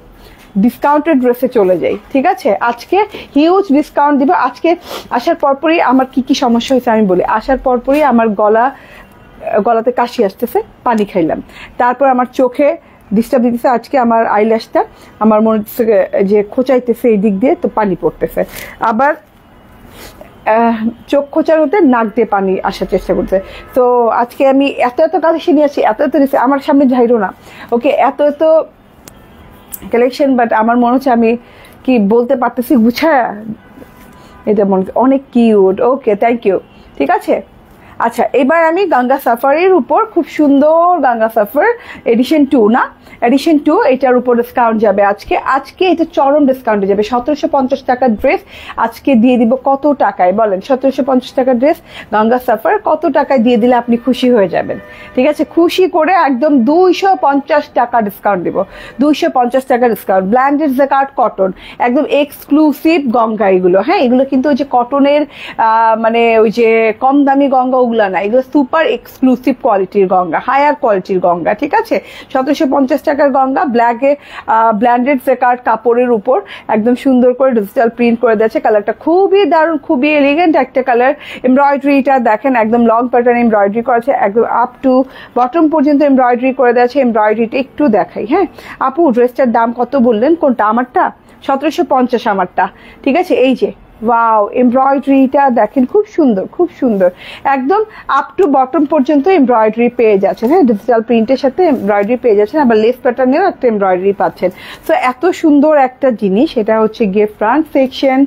ডিসকাউন্টেড ড্রেসে চলে যাই, ঠিক আছে? আজকে হিউজ ডিসকাউন্ট দিব। আজকে আসার পরপরই আমার কি কি সমস্যা হয়েছে আমি বলি। আসার পরপরই আমার গলাতে কাশি আসতেছে, পানি খাইলাম, তারপর আমার চোখে ডিস্টার্ব দিতেছে, আজকে আমার আইল্যাশটা আমার মনে হচ্ছে যে খোঁচাইতেছে এই দিক দিয়ে, তো পানি পড়তেছে, আবার চোখ খোঁচার হতে নাক দিয়ে পানি আসার চেষ্টা করতে। তো আজকে আমি এত কালেকশন নিয়ে আসছি, এত আমার সামনে ঝাইরো না, ওকে, এত কালেকশন, বাট আমার মনে হচ্ছে আমি কি বলতে পারতেছি গুছায়া, এটা মনে হচ্ছে অনেক কিউট। ওকে, থ্যাংক ইউ, ঠিক আছে। আচ্ছা, এবার আমি গঙ্গা সাফারির উপর খুব সুন্দর গঙ্গা সাফার এডিশন 2 না, এডিশন 2, এটার উপর ডিসকাউন্ট যাবে আজকে এটা চরম ডিসকাউন্টে যাবে। 1750 টাকার ড্রেস আজকে দিয়ে দিব কত টাকায় বলেন? 1750 টাকার ড্রেস গঙ্গা সাফার কত টাকায় দিয়ে দিলে আপনি খুশি হয়ে যাবেন? ঠিক আছে, খুশি করে একদম 250 টাকা ডিসকাউন্ট দিব, 250 টাকা ডিসকাউন্ট। ব্ল্যান্ডেড জ্যাকার্ড কটন, একদম এক্সক্লুসিভ গঙ্গা এগুলো। হ্যাঁ, এগুলো কিন্তু ওই যে কটনের মানে ওই যে কম দামি গঙ্গা ওগুলা না, এগুলো সুপার এক্সক্লুসিভ কোয়ালিটির গঙ্গা, হায়ার কোয়ালিটির গঙ্গা, ঠিক আছে। 1750 টাকার গঙ্গা, ব্ল্যাকে ব্ল্যান্ডেড জ্যাকার্ড কাপড়ের উপর একদম সুন্দর করে ডিজিটাল প্রিন্ট করে দিয়েছে। কালারটা খুবই দারুণ, খুবই এলিগেন্ট একটা কালার। এমব্রয়ডারিটা দেখেন, একদম লং প্যাটার্ন এমব্রয়ডারি করেছে, একদম আপ টু বটম পর্যন্ত এমব্রয়ডারি করে দিয়েছে। এমব্রয়ডারিটা একটু দেখাই। হ্যাঁ আপু, ড্রেসটার দাম কত বললেন? কোনটা? আমারটা 1750, আমারটা, ঠিক আছে। এই যে ওয়াও, এমব্রয়ডারিটা দেখেন, খুব সুন্দর, খুব সুন্দর, একদম আপ টু বটম পর্যন্ত এমব্রয়ডারি পেয়ে যাচ্ছেন। হ্যাঁ, ডিজিটাল প্রিন্টের সাথে এমব্রয়ডারি পেয়ে যাচ্ছেন, আবার লেস প্যাটার্নেও একটা এমব্রয়ডারি পাচ্ছেন। তো এত সুন্দর একটা জিনিস, এটা হচ্ছে গিয়ে front section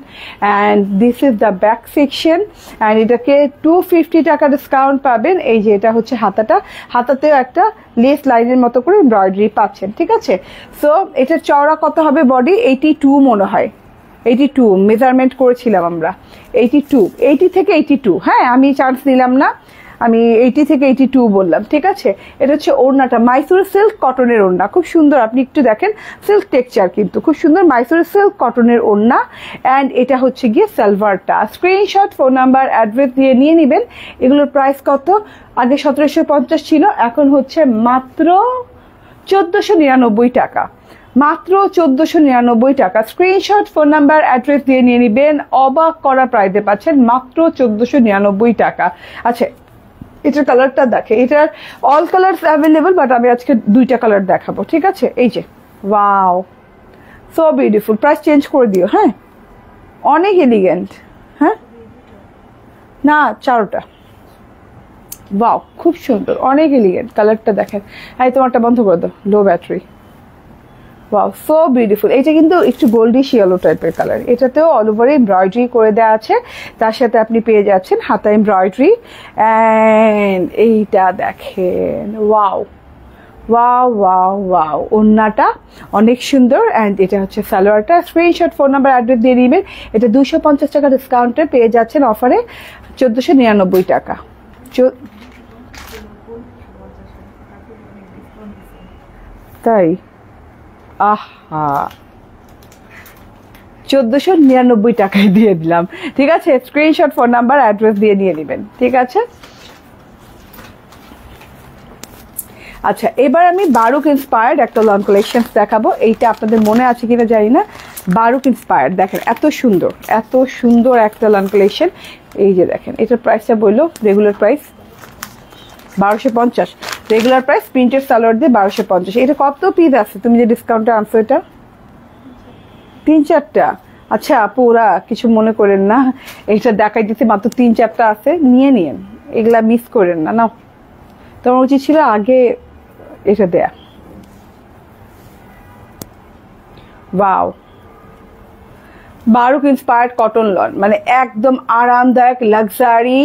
and this is the back section, and এটাকে 250 টাকা ডিসকাউন্ট পাবেন। এই যে এটা হচ্ছে হাতাতেও একটা লেস লাইনের মতো করে এমব্রয়ডারি পাচ্ছেন, ঠিক আছে। সো এটার চওড়া কত হবে? বডি 82 মনে হয়, 82 মেজারমেন্ট করেছিলাম আমরা, 80 থেকে 82। হ্যাঁ, আমি চান্স নিলাম না, আমি 80 থেকে 82 বললাম, ঠিক আছে। এটা হচ্ছে ওড়নাটা, মাইসুর সিল্ক কটনের ওড়না, খুব সুন্দর। আপনি একটু দেখেন, সিল্ক টেক্সচার কিন্তু খুব সুন্দর, মাইসুর সিল্ক কটনের ওড়না। অ্যান্ড এটা হচ্ছে গিয়ে সালোয়ারটা। স্ক্রিনশট, ফোন নাম্বার, অ্যাড্রেস দিয়ে নিয়ে নেবেন। এগুলোর প্রাইস কত? আগে 1750 ছিল, এখন হচ্ছে মাত্র 1499 টাকা, মাত্র 1499 টাকা। স্ক্রিনশট, ফোন নাম্বার, অ্যাড্রেস দিয়ে নিয়ে নেবেন। অবাক করা প্রাইসে পাচ্ছেন মাত্র 1499 টাকা। আচ্ছা, এটার কালারটা দেখে, এটার অল কালার অ্যাভেলেবল, বাট আমি আজকে 2টা কালার দেখাবো, ঠিক আছে। এই যে wow, so beautiful. Price change করে দিও, হ্যাঁ, অনেক এলিগেন্ট। হ্যাঁ না, 4টা, ওয়াও, খুব সুন্দর, অনেক এলিগেন্ট। কালারটা দেখেন। হ্যাঁ, তোমারটা বন্ধ করে দাও, লো ব্যাটারি। Wow, so beautiful. এটা কিন্তু একটু গোল্ডিশ ইয়েলো টাইপের কালার, এটাতেও অল ওভার এমব্রয়ডারি করে দেওয়া আছে, তার সাথে আপনি পেয়ে যাচ্ছেন হাতা এমব্রয়ডারি। অ্যান্ড এইটা দেখেন, ওয়াও ওয়াও ওয়াও ওয়াও, ওড়নাটা অনেক সুন্দর। অ্যান্ড এটা হচ্ছে সালোয়ারটা। স্ক্রিনশট, ফোন নাম্বার, অ্যাড্রেস দিয়ে নেবেন। এটা 250 টাকা ডিসকাউন্টে পেয়ে যাচ্ছেন অফারে 1499 টাকা। তাই? আহা, 1499 টাকায় দিয়ে দিলাম, ঠিক আছে। স্ক্রিনশট, ফোন নাম্বার, অ্যাড্রেস দিয়ে নিয়ে নেবেন, ঠিক আছে। আচ্ছা, এবার আমি বারুক ইন্সপায়ার্ড একটা লং কালেকশন দেখাবো। এইটা আপনাদের মনে আছে কিনা জানি না, বারুক ইন্সপায়ার্ড দেখেন, এত সুন্দর একটা লং কালেকশন। এই যে দেখেন, এটার প্রাইসটা বললো, regular price 1250, regular price printed salwar দিয়ে 1250। এটা কত পিস আছে? তুমি যে ডিসকাউন্টে আনছো, এটা 3-4টা। আচ্ছা পুরা কিছু মনে করেন না, এটা দেখাই দিতে মাত্র 3-4টা আছে, নিয়ে নিন, এগুলা মিস করেন না। না, তোমার উচিত ছিল আগে এটা দেয়া। Wow, Baroque inspired cotton lawn, মানে একদম আরামদায়ক, luxury,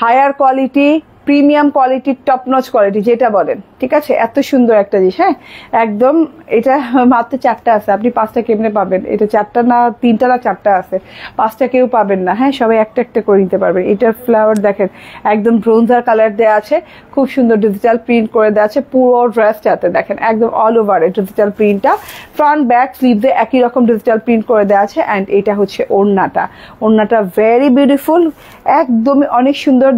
higher quality, premium quality, top notch quality যেটা বলেন, ঠিক আছে? এত সুন্দর একটা জিনিস। হ্যাঁ, একদম এটা মাত্র 4টা আছে, আপনি 5টা কেমনে পাবেন? এটা 4টা না 3টা না 4টা আছে, 5টা কেউ পাবেন না। হ্যাঁ, সবাই একটা একটা করে নিতে পারবেন। এটার ফ্লাওয়ার দেখেন, একদম ব্রোঞ্জার কালার দেওয়া আছে, খুব সুন্দর ডিজিটাল প্রিন্ট করে দেওয়া আছে পুরো ড্রেসটাতে। দেখেন একদম অল ওভার ডিজিটাল প্রিন্টটা, ফ্রন্ট ব্যাক স্লিভসে একই রকম ডিজিটাল প্রিন্ট করে দেওয়া আছে। অ্যান্ড এটা হচ্ছে ওড়নাটা, ওড়নাটা ভেরি বিউটিফুল, একদমই অনেক সুন্দর,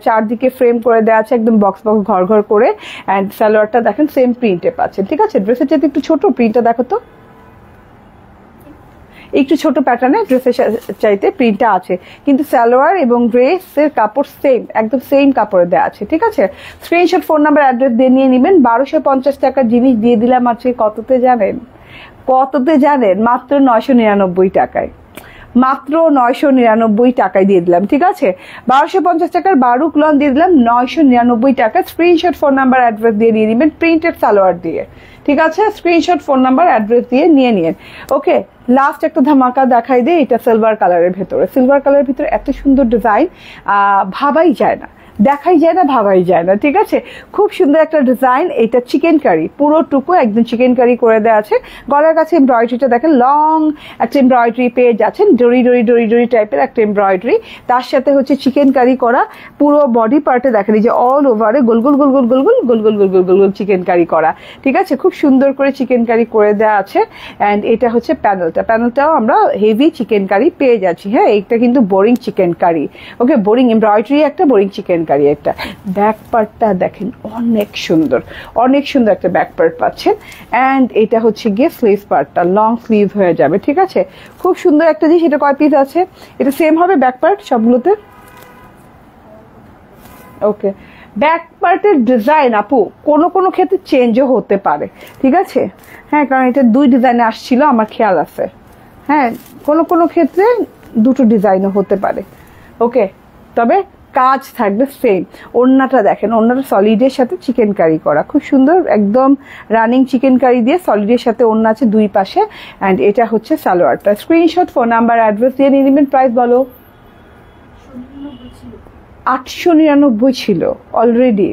চারদিকে ফ্রেম করে দেওয়া আছে একদম বক্স বক্স ঘর ঘর করে। অ্যান্ড সালোয়ারটা দেখেন সেম প্রিন্টে পাচ্ছেন, ঠিক আছে? ড্রেসের চাইতে একটু ছোট, প্রিন্টটা দেখো তো, একটু ছোট প্যাটার্নে ড্রেসের চাইতে প্রিন্টটা আছে, কিন্তু সালোয়ার এবং ড্রেসের কাপড় সেম, একদম সেম কাপড়ে দেওয়া আছে, ঠিক আছে? স্ক্রিনশট, ফোন নাম্বার, অ্যাড্রেস দিয়ে নিয়ে নেবেন। 1250 টাকার জিনিস দিয়ে দিলাম আজকে কততে জানেন? কততে জানেন? মাত্র 999 টাকায়, মাত্র 999 টাকায় দিয়ে দিলাম, ঠিক আছে? 1250 টাকার বারুক লন দিয়ে দিলাম 999 টাকা। স্ক্রিনশট, ফোন নাম্বার, অ্যাড্রেস দিয়ে নিয়ে নেবেন, প্রিন্টেড সালোয়ার দিয়ে, ঠিক আছে? স্ক্রিনশট, ফোন নাম্বার, অ্যাড্রেস দিয়ে নিয়ে নিন। ওকে, লাস্ট একটা ধামাকা দেখাই দিই। এটা সিলভার কালারের ভেতরে, সিলভার কালারের ভিতরে এত সুন্দর ডিজাইন, ভাবাই যায় না, দেখাই যায় না, ভাবাই যায় না, ঠিক আছে? খুব সুন্দর একটা ডিজাইন। এটা চিকেন কারি, পুরোটুকু একদম চিকেন কারি করে দেওয়া আছে। গলার কাছে এমব্রয়ডারিটা দেখেন, লং একটা এমব্রয়ডারি পেয়ে যাচ্ছেন, ডরি ডরি ডরি ডরি টাইপের একটা এমব্রয়ডারি, তার সাথে হচ্ছে চিকেন কারি করা। পুরো বডি পার্টে দেখেন এই যে অল ওভারে গোল গোল গোল গোল গোল গোল গোল গোল গোল গোল গোল গোল চিকেন কারি করা, ঠিক আছে? খুব সুন্দর করে চিকেন কারি করে দেওয়া আছে। অ্যান্ড এটা হচ্ছে প্যানেলটা, প্যানেলটাও আমরা হেভি চিকেন কারি পেয়ে যাচ্ছি। হ্যাঁ, এটা কিন্তু বোরিং চিকেন কারি, ওকে, বোরিং এমব্রয়ডারি একটা, বোরিং চিকেন কারি একটা। ব্যাক পার্টটা দেখেন অনেক সুন্দর, অনেক সুন্দর একটা ব্যাক পার্ট পাচ্ছেন। অ্যান্ড এটা হচ্ছে গিয়ে স্লিভ পার্টটা, লং স্লিভ হয়ে যাবে, ঠিক আছে? খুব সুন্দর একটা জিনিস। এটা কয় পিস আছে? এটা সেম হবে ব্যাক পার্ট সবগুলোতে? ওকে, ব্যাক পার্টের ডিজাইন আপু কোনো কোনো ক্ষেত্রে চেঞ্জও হতে পারে, ঠিক আছে? হ্যাঁ, কারণ এটা 2 ডিজাইনে আসছিল আমার খেয়াল আছে। হ্যাঁ, কোনো কোনো ক্ষেত্রে 2টো ডিজাইনও হতে পারে, ওকে, তবে কাজ থাকবে সেম। ওড়নাটা দেখেন, ওড়নাটা সলিডের সাথে চিকেন কারি করা, খুব সুন্দর, একদম রানিং চিকেন কারি দিয়ে সলিডের সাথে ওড়না আছে 2 পাশে। অ্যান্ড এটা হচ্ছে সালোয়ারটা। স্ক্রিনশট, ফোন নাম্বার, অ্যাড্রেস দিয়ে নিয়ে নেবেন। প্রাইস বলো? 899 ছিল অলরেডি,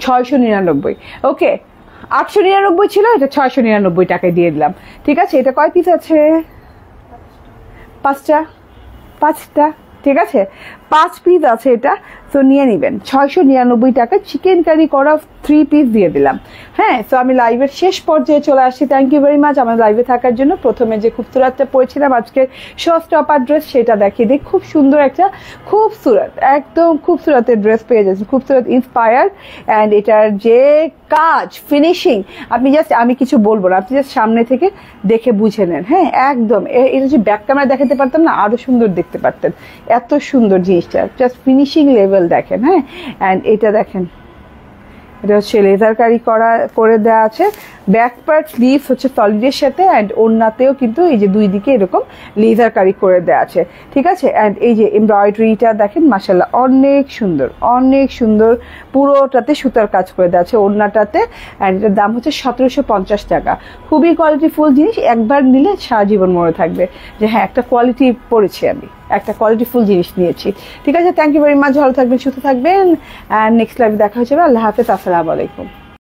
699। ওকে, 899 ছিল, এটা 699 টাকায় দিয়ে দিলাম, ঠিক আছে? এটা কয় পিস আছে? 5টা, ঠিক আছে? 5 পিস আছে এটা, তো নিয়ে নেবেন। 699 টাকা চিকেন কারি করা 3 পিস দিয়ে দিলাম। হ্যাঁ, তো আমি লাইভের শেষ পর্যায়ে চলে আসছি। থ্যাংক ইউ ভেরি মাচ আমার লাইভে থাকার জন্য। প্রথমে যে খুবসুরাতটা পরেছিলাম আজকে শো স্টপার ড্রেস, সেটা দেখিয়ে দিই। খুব সুন্দর একটা খুবসুরত, একদম খুবসুরতের ড্রেস পেয়ে যাচ্ছেন, খুবসুরত ইন্সপায়ার। অ্যান্ড এটার যে কাজ, ফিনিশিং, আপনি জাস্ট, আমি কিছু বলবো না, আপনি জাস্ট সামনে থেকে দেখে বুঝে নেন। হ্যাঁ, একদম এটা যে ব্যাক ক্যামেরা দেখাতে পারতাম না, আরো সুন্দর দেখতে পারতেন। এত সুন্দর জিনিসটা, জাস্ট ফিনিশিং লেভেল দেখেন। হ্যাঁ, অ্যান্ড এটা দেখেন, এটা হচ্ছে লেজার কারি করে দেওয়া আছে। ব্যাক পার্ট স্লিভ হচ্ছে সলিডের সাথে, অ্যান্ড ওড়নাতেও কিন্তু এই যে 2 দিকে এরকম লেজার কারি করে দেওয়া আছে, ঠিক আছে? অ্যান্ড এই যে এমব্রয়ডারিটা দেখেন, মাশাআল্লাহ অনেক সুন্দর, অনেক সুন্দর, পুরোটাতে সুতার কাজ করে দেওয়া আছে ওড়নাটাতে। অ্যান্ড এটার দাম হচ্ছে 1750 টাকা। খুবই কোয়ালিটিফুল জিনিস, একবার নিলে সারা জীবন মনে থাকবে যে হ্যাঁ, একটা কোয়ালিটি পড়েছি, আমি একটা কোয়ালিটিফুল জিনিস নিয়েছি, ঠিক আছে? থ্যাংক ইউ ভেরি মাচ, ভালো থাকবেন, সুস্থ থাকবেন। অ্যান্ড নেক্সট লাইভে দেখা হচ্ছে। আল্লাহ হাফেজ, আসসালামু আলাইকুম।